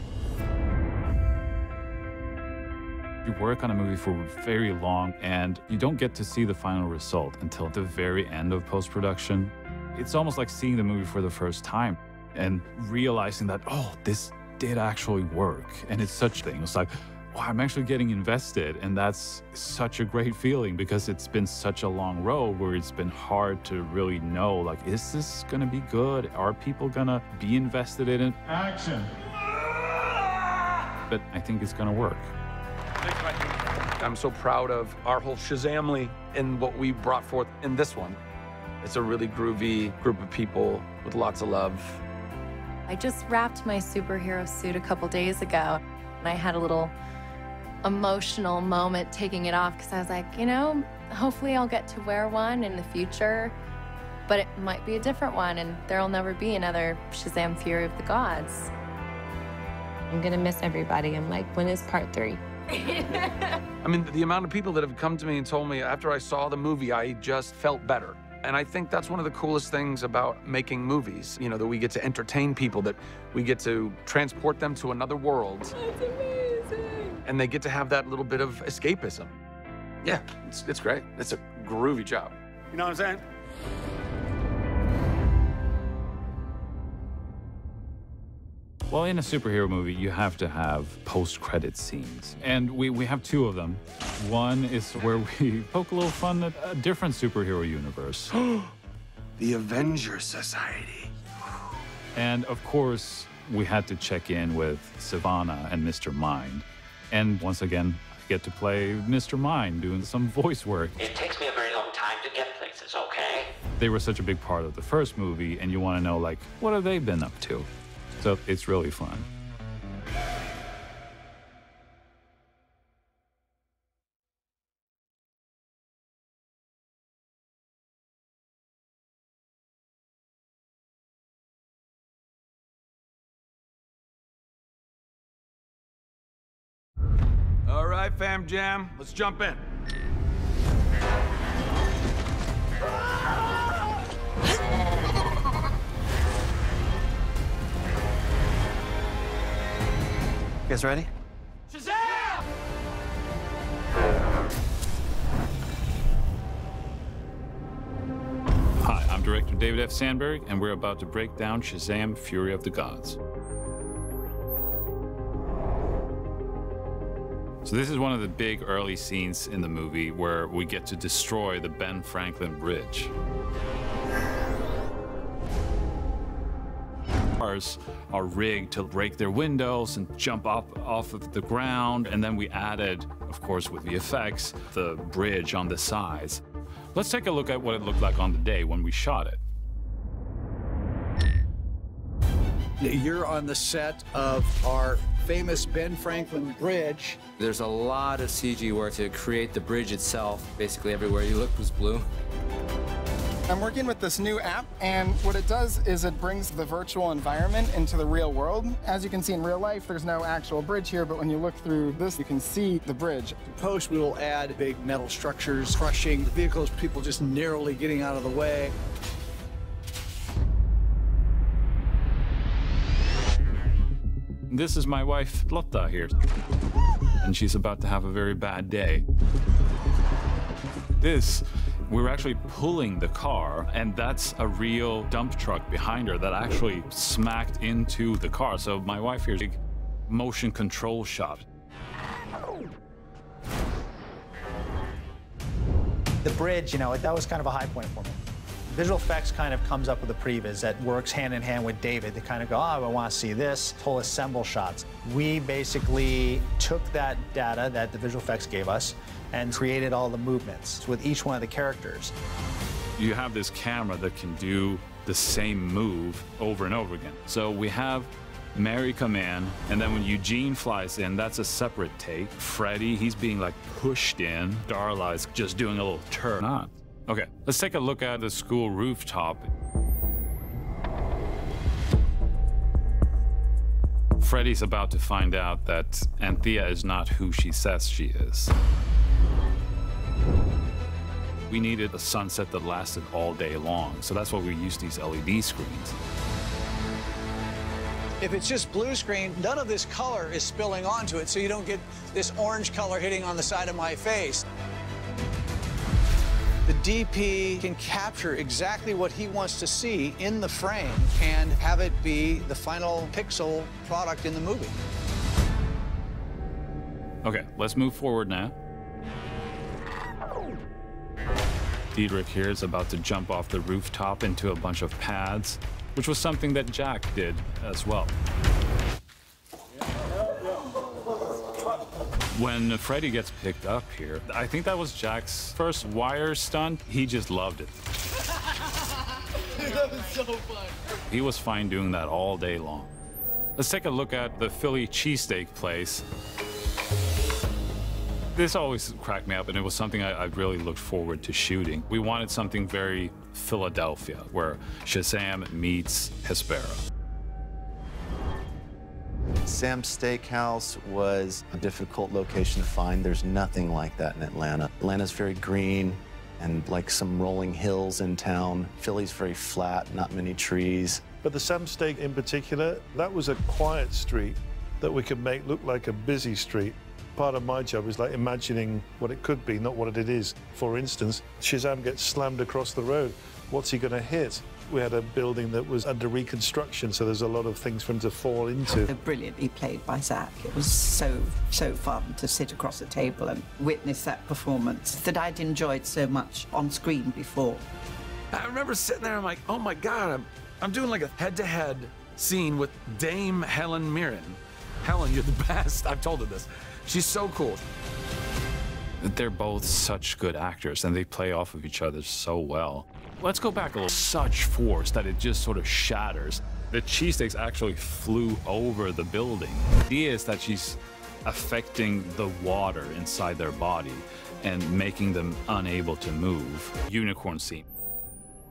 You work on a movie for very long, and you don't get to see the final result until the very end of post-production. It's almost like seeing the movie for the first time and realizing that, oh, this did actually work. And it's such a thing. It's like, wow, I'm actually getting invested, and that's such a great feeling because it's been such a long road where it's been hard to really know, like, is this gonna be good? Are people gonna be invested in it? Action. But I think it's gonna work. I'm so proud of our whole Shazamly and what we brought forth in this one. It's a really groovy group of people with lots of love. I just wrapped my superhero suit a couple days ago, and I had a little emotional moment taking it off because I was like, you know, hopefully I'll get to wear one in the future, but it might be a different one, and there'll never be another Shazam Fury of the Gods. I'm gonna miss everybody. I'm like, when is part 3? I mean, the amount of people that have come to me and told me after I saw the movie, I just felt better. And I think that's one of the coolest things about making movies, you know, that we get to entertain people, that we get to transport them to another world. That's amazing. And they get to have that little bit of escapism. Yeah, it's great. It's a groovy job. You know what I'm saying? Well, in a superhero movie, you have to have post-credit scenes. And we have 2 of them. One is where we poke a little fun at a different superhero universe. The Avengers Society. And of course, we had to check in with Sivana and Mr. Mind. And once again, I get to play Mr. Mind doing some voice work. It takes me a very long time to get places, okay? They were such a big part of the first movie, and you want to know, like, what have they been up to? So it's really fun. All right, fam jam, let's jump in. You guys ready? Shazam! Hi, I'm director David F. Sandberg, and we're about to break down Shazam! Fury of the Gods. So this is one of the big early scenes in the movie where we get to destroy the Ben Franklin Bridge. Cars are rigged to break their windows and jump up off of the ground, and then we added, of course with the effects, the bridge on the sides. Let's take a look at what it looked like on the day when we shot it. You're on the set of our famous Ben Franklin Bridge. There's a lot of CG work to create the bridge itself. Basically everywhere you looked was blue. I'm working with this new app, and what it does is it brings the virtual environment into the real world. As you can see in real life, there's no actual bridge here, but when you look through this, you can see the bridge. In post, we will add big metal structures, crushing vehicles, people just narrowly getting out of the way. This is my wife, Lotta, here. And she's about to have a very bad day. We're actually pulling the car, and that's a real dump truck behind her that actually smacked into the car. So my wife here's a motion control shot. The bridge, you know, that was kind of a high point for me. Visual effects kind of comes up with a previs that works hand in hand with David. They kind of go, oh, I want to see this, whole assemble shots. We basically took that data that the visual effects gave us and created all the movements with each one of the characters. You have this camera that can do the same move over and over again. So we have Mary come in, and then when Eugene flies in, that's a separate take. Freddy, he's being like pushed in. Darla is just doing a little turn on. Okay, let's take a look at the school rooftop. Freddy's about to find out that Anthea is not who she says she is. We needed a sunset that lasted all day long, so that's why we used these LED screens. If it's just blue screen, none of this color is spilling onto it, so you don't get this orange color hitting on the side of my face. The DP can capture exactly what he wants to see in the frame and have it be the final pixel product in the movie. Okay, let's move forward now. Diedrich here is about to jump off the rooftop into a bunch of pads, which was something that Jack did as well. When Freddy gets picked up here, I think that was Jack's first wire stunt. He just loved it. That was so fun. He was fine doing that all day long. Let's take a look at the Philly cheesesteak place. This always cracked me up, and it was something I really looked forward to shooting. We wanted something very Philadelphia, where Shazam meets Hespera. Sam's Steakhouse was a difficult location to find. There's nothing like that in Atlanta. Atlanta's very green and like some rolling hills in town. Philly's very flat, not many trees. But the Sam Steak in particular, that was a quiet street that we could make look like a busy street. Part of my job is like imagining what it could be, not what it is. For instance, Shazam gets slammed across the road. What's he going to hit? We had a building that was under reconstruction, so there's a lot of things for him to fall into. Brilliantly played by Zach. It was so fun to sit across the table and witness that performance that I'd enjoyed so much on screen before. I remember sitting there, I'm like, oh my God, I'm doing like a head-to-head scene with Dame Helen Mirren. Helen, you're the best. I've told her this. She's so cool. They're both such good actors, and they play off of each other so well. Let's go back a little. Such force that it just sort of shatters. The cheesesteaks actually flew over the building. The idea is that she's affecting the water inside their body and making them unable to move. Unicorn scene.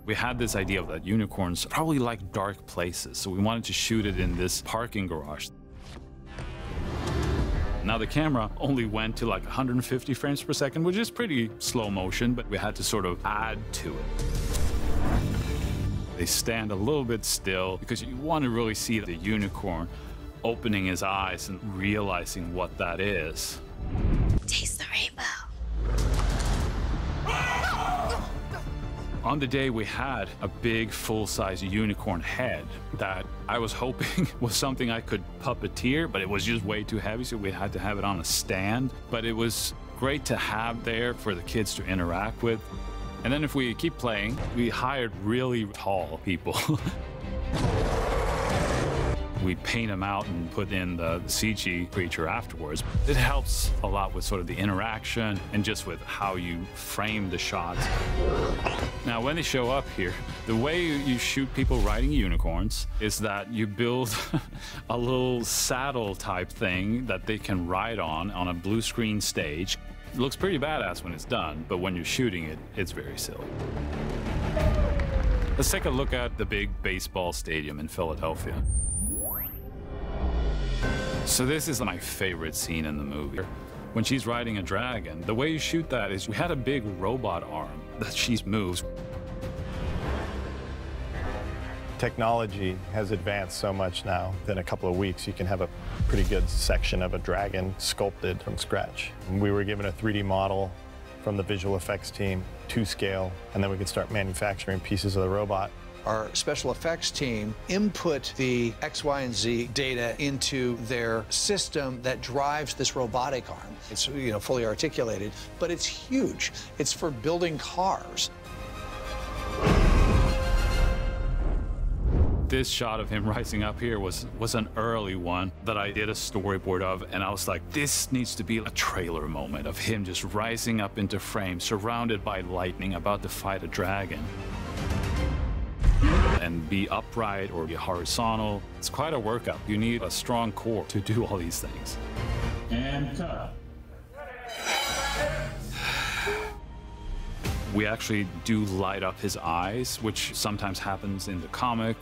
We had this idea of that unicorns probably like dark places, so we wanted to shoot it in this parking garage. Now the camera only went to like 150 frames per second, which is pretty slow motion, but we had to sort of add to it. They stand a little bit still because you want to really see the unicorn opening his eyes and realizing what that is. Taste the rainbow. On the day, we had a big, full-size unicorn head that I was hoping was something I could puppeteer, but it was just way too heavy, so we had to have it on a stand. But it was great to have there for the kids to interact with. And then if we keep playing, we hired really tall people. We paint them out and put in the CG creature afterwards. It helps a lot with sort of the interaction and just with how you frame the shots. Now, when they show up here, the way you shoot people riding unicorns is that you build a little saddle type thing that they can ride on a blue screen stage. It looks pretty badass when it's done, but when you're shooting it, it's very silly. Let's take a look at the big baseball stadium in Philadelphia. So this is my favorite scene in the movie. When she's riding a dragon, the way you shoot that is we had a big robot arm that she moves. Technology has advanced so much now. In a couple of weeks, you can have a pretty good section of a dragon sculpted from scratch. We were given a 3D model from the visual effects team to scale, and then we could start manufacturing pieces of the robot. Our special effects team input the X, Y, and Z data into their system that drives this robotic arm. It's, fully articulated, but it's huge. It's for building cars. This shot of him rising up here was an early one that I did a storyboard of, and I was like, this needs to be a trailer moment of him just rising up into frame, surrounded by lightning, about to fight a dragon. And be upright or be horizontal. It's quite a workup. You need a strong core to do all these things. And cut. We actually do light up his eyes, which sometimes happens in the comic.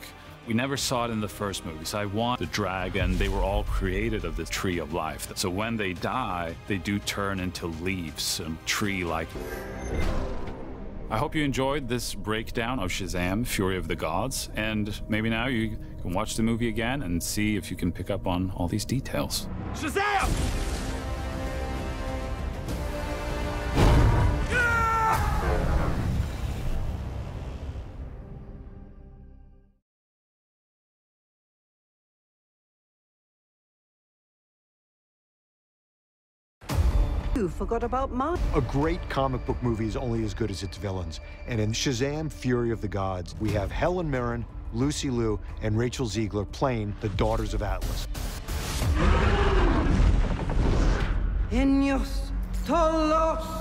We never saw it in the first movie, so I want the dragon. They were all created of the tree of life. So when they die, they do turn into leaves and tree-like. I hope you enjoyed this breakdown of Shazam, Fury of the Gods, and maybe now you can watch the movie again and see if you can pick up on all these details. Shazam! You forgot about mine. A great comic book movie is only as good as its villains. And in Shazam, Fury of the Gods, we have Helen Mirren, Lucy Liu, and Rachel Ziegler playing the Daughters of Atlas. Genios tolos.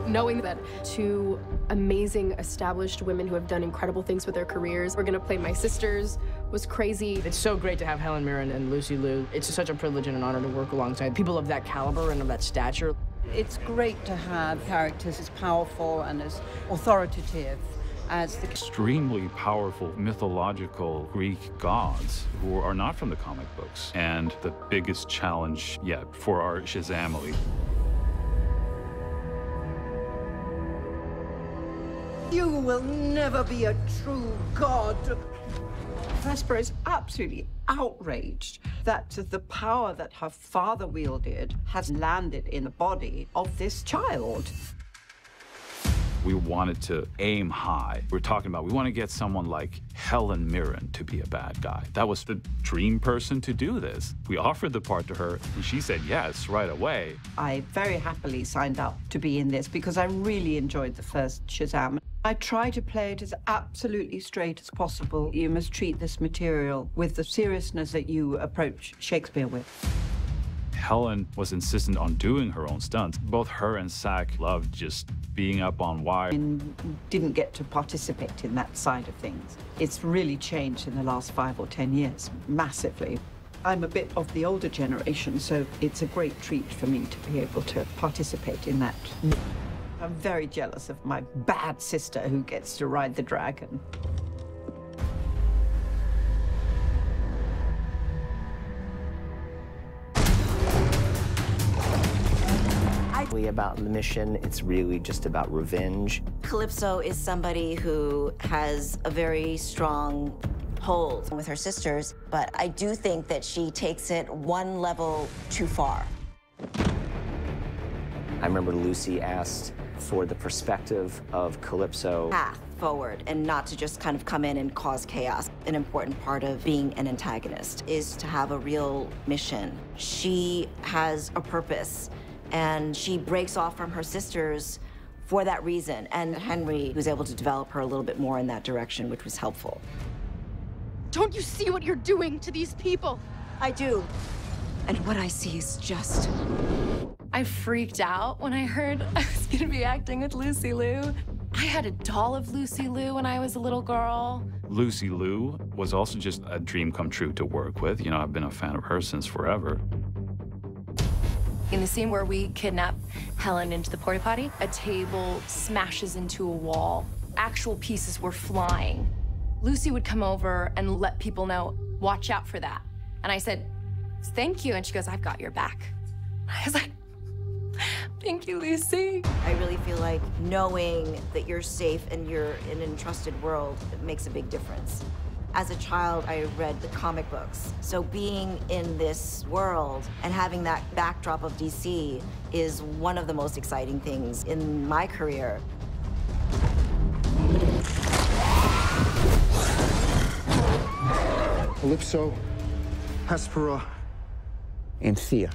Knowing that two amazing, established women who have done incredible things with their careers were gonna play my sisters was crazy. It's so great to have Helen Mirren and Lucy Liu. It's such a privilege and an honor to work alongside people of that caliber and of that stature. It's great to have characters as powerful and as authoritative as the Extremely powerful mythological Greek gods who are not from the comic books. And the biggest challenge yet for our Shazamily. You will never be a true god. Hespera is absolutely outraged that the power that her father wielded has landed in the body of this child. We wanted to aim high. We're talking about, we want to get someone like Helen Mirren to be a bad guy. That was the dream person to do this. We offered the part to her, and she said yes right away. I very happily signed up to be in this because I really enjoyed the first Shazam. I try to play it as absolutely straight as possible. You must treat this material with the seriousness that you approach Shakespeare with. Helen was insistent on doing her own stunts. Both her and Zach loved just being up on wire. And didn't get to participate in that side of things. It's really changed in the last 5 or 10 years, massively. I'm a bit of the older generation, so it's a great treat for me to be able to participate in that. I'm very jealous of my bad sister who gets to ride the dragon. About the mission, it's really just about revenge. Kalypso is somebody who has a very strong hold with her sisters, but I do think that she takes it one level too far. I remember Lucy asked for the perspective of Kalypso. Path forward and not to just kind of come in and cause chaos. An important part of being an antagonist is to have a real mission. She has a purpose, and she breaks off from her sisters for that reason. And Henry was able to develop her a little bit more in that direction, which was helpful. Don't you see what you're doing to these people? I do. And what I see is just... I freaked out when I heard I was gonna be acting with Lucy Liu. I had a doll of Lucy Liu when I was a little girl. Lucy Liu was also just a dream come true to work with. You know, I've been a fan of her since forever. In the scene where we kidnap Helen into the porta potty, a table smashes into a wall. Actual pieces were flying. Lucy would come over and let people know, watch out for that. And I said, thank you. And she goes, I've got your back. I was like, thank you, Lucy. I really feel like knowing that you're safe and you're in an entrusted world makes a big difference. As a child, I read the comic books. So being in this world and having that backdrop of DC is one of the most exciting things in my career. Kalypso, Hespera, and Thea.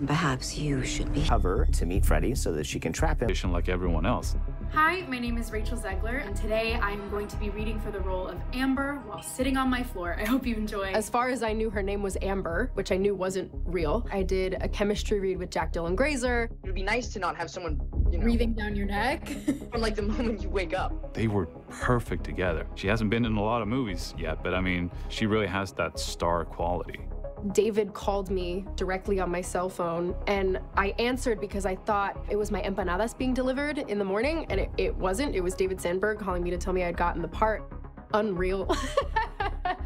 Perhaps you should be. Cover to meet Freddy so that she can trap him. Like everyone else. Hi, my name is Rachel Zegler, and today I'm going to be reading for the role of Amber while sitting on my floor. I hope you enjoy. As far as I knew, her name was Amber, which I knew wasn't real. I did a chemistry read with Jack Dylan Grazer. It would be nice to not have someone, you know, breathing down your neck from like the moment you wake up. They were perfect together. She hasn't been in a lot of movies yet, but I mean, she really has that star quality. David called me directly on my cell phone, and I answered because I thought it was my empanadas being delivered in the morning, and it wasn't. It was David Sandberg calling me to tell me I'd gotten the part. Unreal.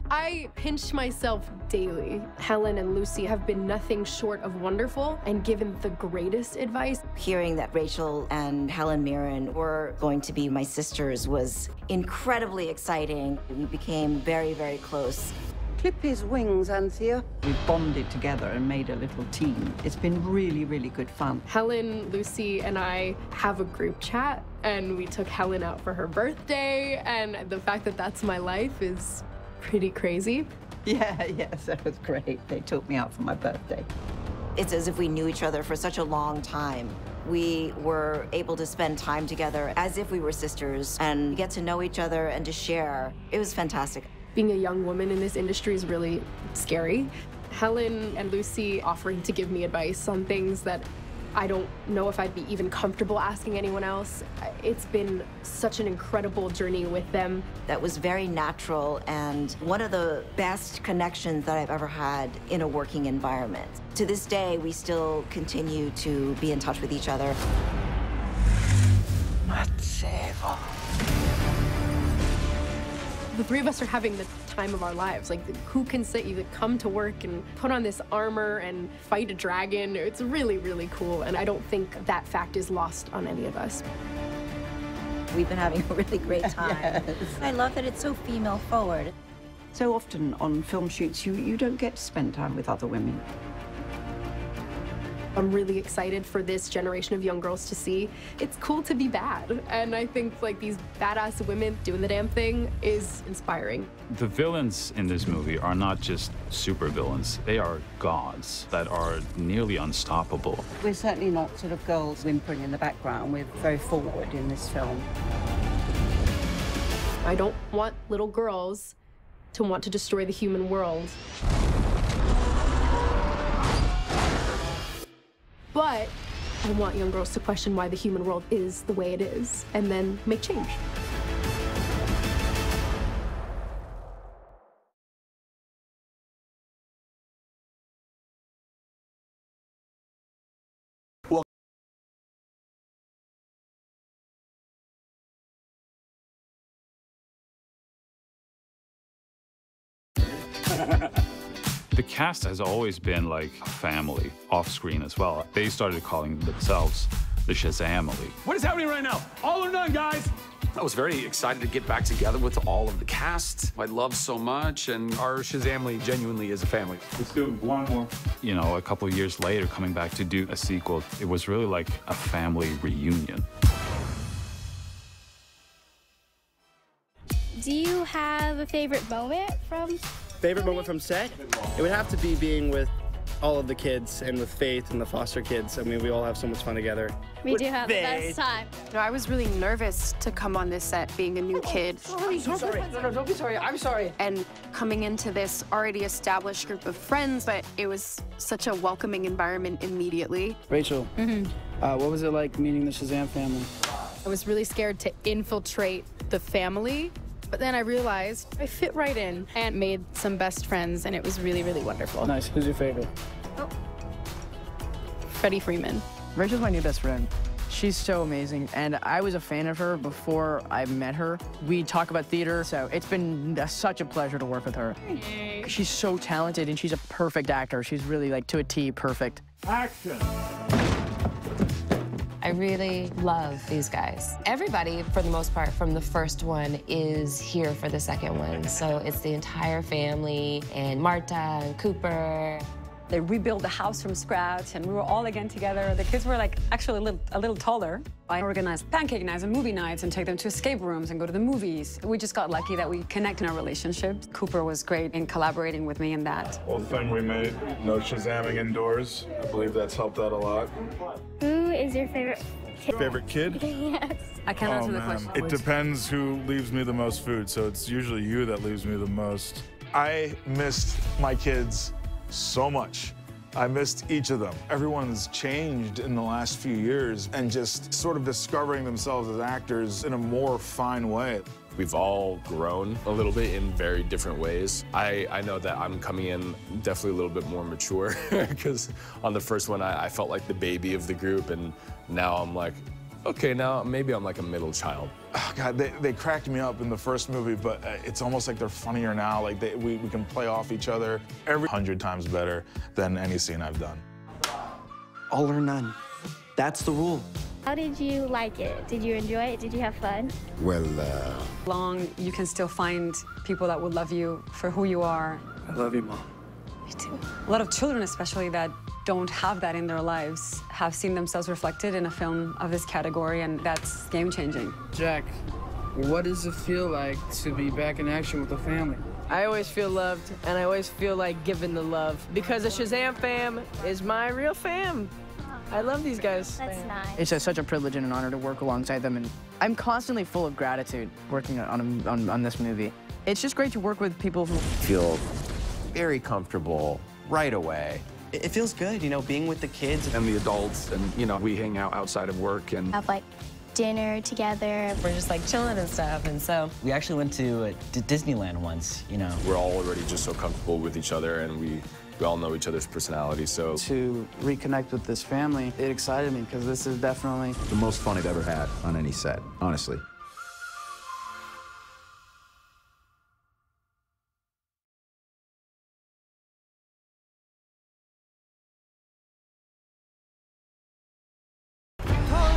I pinch myself daily. Helen and Lucy have been nothing short of wonderful and given the greatest advice. Hearing that Rachel and Helen Mirren were going to be my sisters was incredibly exciting. We became very, very close. Clip his wings, Anthea. We've bonded together and made a little team. It's been really, really good fun. Helen, Lucy, and I have a group chat, and we took Helen out for her birthday, and the fact that that's my life is pretty crazy. Yeah, yes, that was great. They took me out for my birthday. It's as if we knew each other for such a long time. We were able to spend time together as if we were sisters and get to know each other and to share. It was fantastic. Being a young woman in this industry is really scary. Helen and Lucy offering to give me advice on things that I don't know if I'd be even comfortable asking anyone else. It's been such an incredible journey with them. That was very natural and one of the best connections that I've ever had in a working environment. To this day, we still continue to be in touch with each other. The three of us are having the time of our lives. Like, who can say you come to work and put on this armor and fight a dragon? It's really, really cool, and I don't think that fact is lost on any of us. We've been having a really great time. Yes. I love that it's so female forward. So often on film shoots, you don't get to spend time with other women. I'm really excited for this generation of young girls to see it's cool to be bad. And I think like these badass women doing the damn thing is inspiring. The villains in this movie are not just super villains. They are gods that are nearly unstoppable. We're certainly not sort of girls whimpering in the background. We're very forward in this film. I don't want little girls to want to destroy the human world. But I want young girls to question why the human world is the way it is, and then make change. The cast has always been like a family, off-screen as well. They started calling themselves the Shazamily. What is happening right now? All or none, guys! I was very excited to get back together with all of the cast. I love so much, and our Shazamily genuinely is a family. Let's do one more. You know, a couple of years later, coming back to do a sequel, it was really like a family reunion. Do you have a favorite moment from? Favorite moment from set? It would have to be being with all of the kids and with Faithe and the foster kids. I mean, we all have so much fun together. We do have the best time. No, I was really nervous to come on this set being a new kid. Sorry. No, don't be sorry. I'm sorry. And coming into this already established group of friends, but it was such a welcoming environment immediately. Rachel, what was it like meeting the Shazam family? I was really scared to infiltrate the family, but then I realized I fit right in and made some best friends, and it was really, really wonderful. Nice. Who's your favorite? Freddie Freeman. Rachel's my new best friend. She's so amazing, and I was a fan of her before I met her. We talk about theater, so it's been such a pleasure to work with her. Hey. She's so talented, and she's a perfect actor. She's really, like, to a T, perfect. Action! I really love these guys. Everybody, for the most part, from the first one is here for the second one. So it's the entire family, and Marta and Cooper. They rebuilt the house from scratch, and we were all again together. The kids were like actually a little taller. I organized pancake nights and movie nights and take them to escape rooms and go to the movies. We just got lucky that we connect in our relationship. Cooper was great in collaborating with me in that. Whole thing we made, no Shazamming indoors. I believe that's helped out a lot. Who is your favorite kid? Favorite kid? Yes. I can't answer the question. It depends who leaves me the most food, so it's usually you that leaves me the most. I missed my kids so much. I missed each of them. Everyone's changed in the last few years and just sort of discovering themselves as actors in a more fine way. We've all grown a little bit in very different ways. I know that I'm coming in definitely a little bit more mature because on the first one, I felt like the baby of the group, and now I'm like, okay, now maybe I'm like a middle child. Oh, God, they cracked me up in the first movie, but it's almost like they're funnier now. Like we can play off each other every 100 times better than any scene I've done. All or none. That's the rule. How did you like it? Did you enjoy it? Did you have fun? Well, Long, you can still find people that will love you for who you are. I love you, Mom. Me too. A lot of children, especially, that don't have that in their lives, have seen themselves reflected in a film of this category, and that's game-changing. Jack, what does it feel like to be back in action with the family? I always feel loved, and I always feel like giving the love, because the Shazam fam is my real fam. I love these guys. That's nice. It's just such a privilege and an honor to work alongside them, and I'm constantly full of gratitude working on this movie. It's just great to work with people who feel very comfortable right away. It feels good, you know, being with the kids. And the adults, and, you know, we hang out outside of work and Have like dinner together. We're just like chilling and stuff, and so. We actually went to Disneyland once, you know. We're all already just so comfortable with each other, and we all know each other's personalities, so. To reconnect with this family, it excited me because this is definitely the most fun I've ever had on any set, honestly.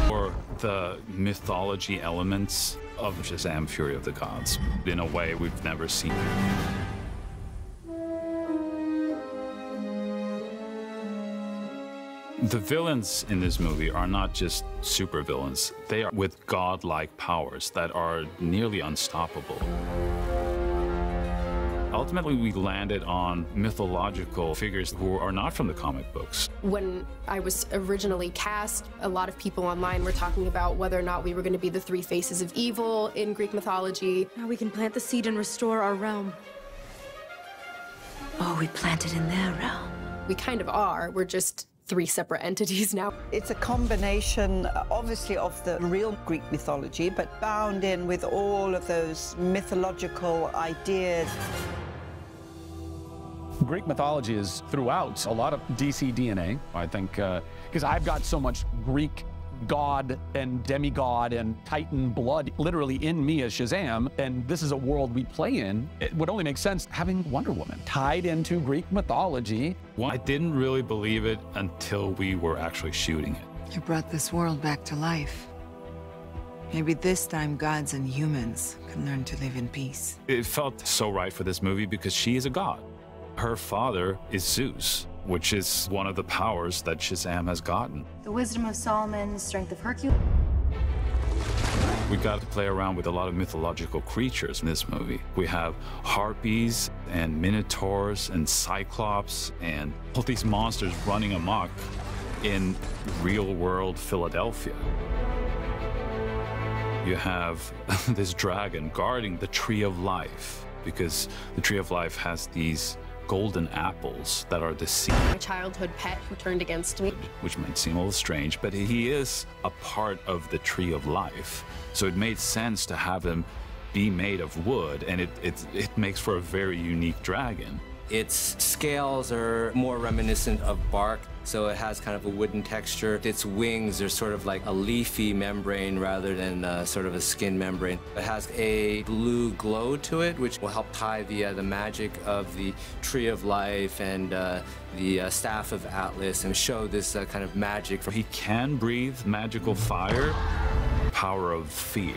Or the mythology elements of Shazam: Fury of the Gods in a way we've never seen. The villains in this movie are not just supervillains. They are with godlike powers that are nearly unstoppable. Ultimately, we landed on mythological figures who are not from the comic books. When I was originally cast, a lot of people online were talking about whether or not we were going to be the three faces of evil in Greek mythology. Now we can plant the seed and restore our realm. Oh, we planted in their realm. We kind of are. We're just three separate entities now. It's a combination, obviously, of the real Greek mythology, but bound in with all of those mythological ideas. Greek mythology is throughout a lot of DC DNA, I think, because I've got so much Greek god and demigod and titan blood literally in me as Shazam, and this is a world we play in. It would only make sense having Wonder Woman tied into Greek mythology. Well, I didn't really believe it until we were actually shooting it. You brought this world back to life. Maybe this time gods and humans can learn to live in peace. It felt so right for this movie because she is a god. Her father is Zeus, which is one of the powers that Shazam has gotten. The wisdom of Solomon, the strength of Hercules. We got to play around with a lot of mythological creatures in this movie. We have harpies and minotaurs and cyclops and all these monsters running amok in real-world Philadelphia. You have this dragon guarding the Tree of Life because the Tree of Life has these golden apples that are the seed. My childhood pet who turned against me. Which might seem a little strange, but he is a part of the Tree of Life. So it made sense to have him be made of wood, and it makes for a very unique dragon. Its scales are more reminiscent of bark, so it has kind of a wooden texture. Its wings are sort of like a leafy membrane rather than sort of a skin membrane. It has a blue glow to it, which will help tie the magic of the Tree of Life and the Staff of Atlas and show this kind of magic. He can breathe magical fire, power of fear.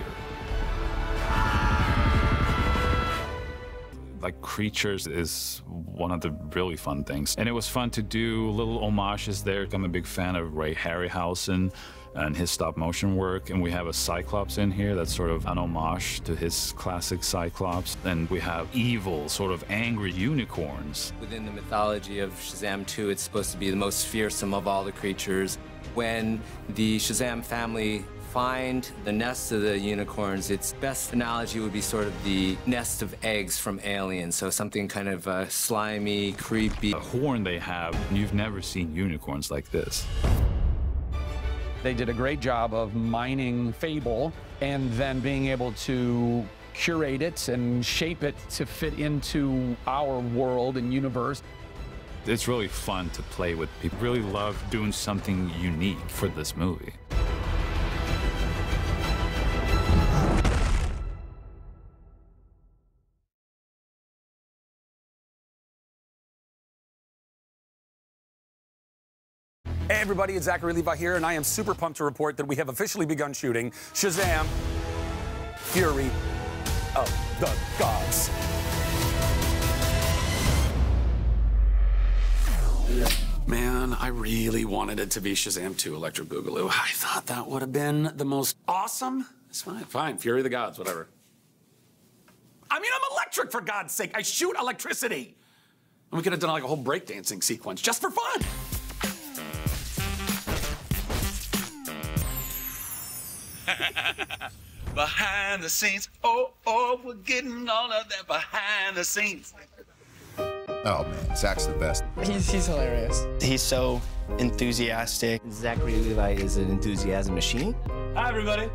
like creatures is one of the really fun things. And it was fun to do little homages there. I'm a big fan of Ray Harryhausen and his stop motion work. And we have a Cyclops in here that's sort of an homage to his classic Cyclops. And we have evil, sort of angry unicorns. Within the mythology of Shazam 2, it's supposed to be the most fearsome of all the creatures. When the Shazam family find the nest of the unicorns, its best analogy would be sort of the nest of eggs from Aliens, so something kind of slimy, creepy. The horn they have, you've never seen unicorns like this. They did a great job of mining Fable and then being able to curate it and shape it to fit into our world and universe. It's really fun to play with. People really love doing something unique for this movie. Hey everybody, it's Zachary Levi here, and I am super pumped to report that we have officially begun shooting Shazam! Fury of the Gods. Man, I really wanted it to be Shazam 2 Electric Boogaloo. I thought that would have been the most awesome. It's fine, Fury of the Gods, whatever. I mean, I'm electric, for God's sake. I shoot electricity. And we could have done like a whole breakdancing sequence just for fun. Behind the scenes, oh, we're getting all of that behind the scenes. Oh man, Zach's the best. He's hilarious. He's so enthusiastic. Zachary Levi is an enthusiasm machine. Hi, everybody.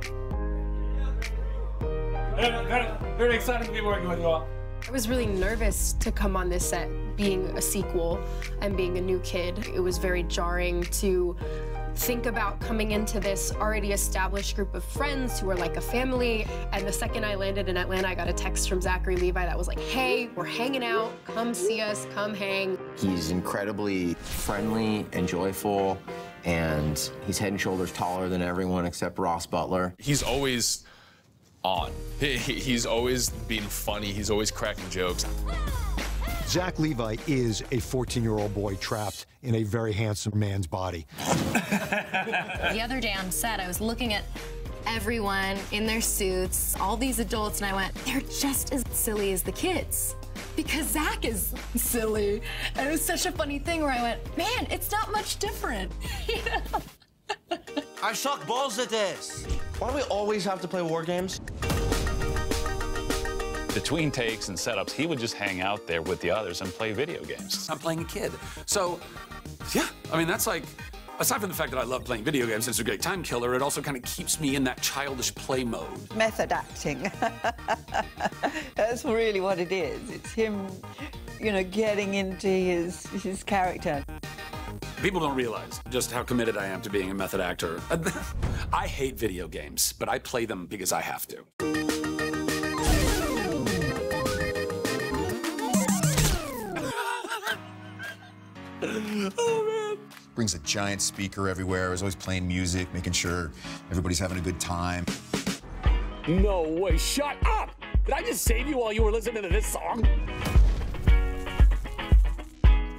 Very excited to be working with you all. I was really nervous to come on this set, being a sequel and being a new kid. It was very jarring to think about coming into this already established group of friends who are like a family. And the second I landed in Atlanta, I got a text from Zachary Levi that was like, hey, we're hanging out, come see us, come hang. He's incredibly friendly and joyful, and he's head and shoulders taller than everyone except Ross Butler. He's always on. He's always being funny. He's always cracking jokes. Zach Levi is a 14-year-old boy trapped in a very handsome man's body. The other day on set, I was looking at everyone in their suits, all these adults, and I went, they're just as silly as the kids. Because Zach is silly. And it was such a funny thing where I went, man, it's not much different. You know? I suck balls at this. Why do we always have to play war games? Between takes and setups, he would just hang out there with the others and play video games. I'm playing a kid. So, yeah, I mean, that's like, aside from the fact that I love playing video games, it's a great time killer, it also kind of keeps me in that childish play mode. Method acting. That's really what it is. It's him, you know, getting into his character. People don't realize just how committed I am to being a method actor. I hate video games, but I play them because I have to. Oh, man. Brings a giant speaker everywhere. Is always playing music, making sure everybody's having a good time. No way, shut up! Did I just save you while you were listening to this song?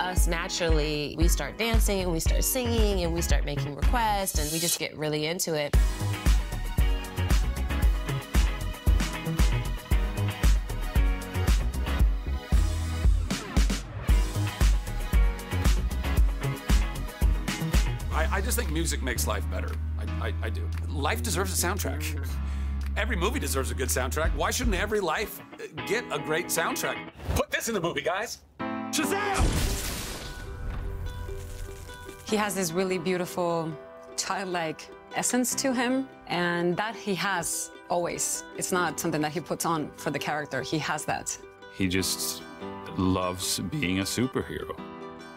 Us, naturally, we start dancing and we start singing and we start making requests and we just get really into it. I just think music makes life better. I do. Life deserves a soundtrack. Every movie deserves a good soundtrack. Why shouldn't every life get a great soundtrack? Put this in the movie, guys. Shazam! He has this really beautiful, childlike essence to him, and that he has always. It's not something that he puts on for the character. He has that. He just loves being a superhero.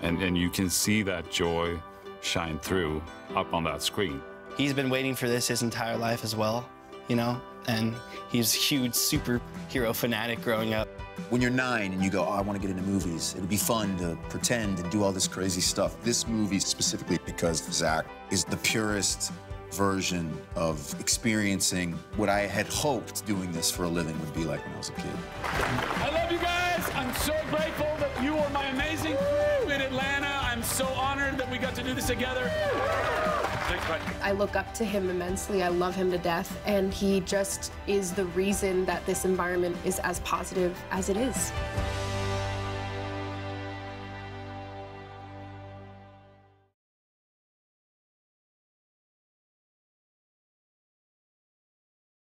And you can see that joy shine through up on that screen. He's been waiting for this his entire life as well, you know, and he's a huge superhero fanatic growing up. When you're 9 and you go, oh, I want to get into movies, it'd be fun to pretend and do all this crazy stuff. This movie specifically because Zach is the purest version of experiencing what I had hoped doing this for a living would be like when I was a kid. I love you guys. I'm so grateful that you are my amazing crew in Atlanta. I'm so honored that we got to do this together. Thanks, buddy. I look up to him immensely. I love him to death, and he just is the reason that this environment is as positive as it is.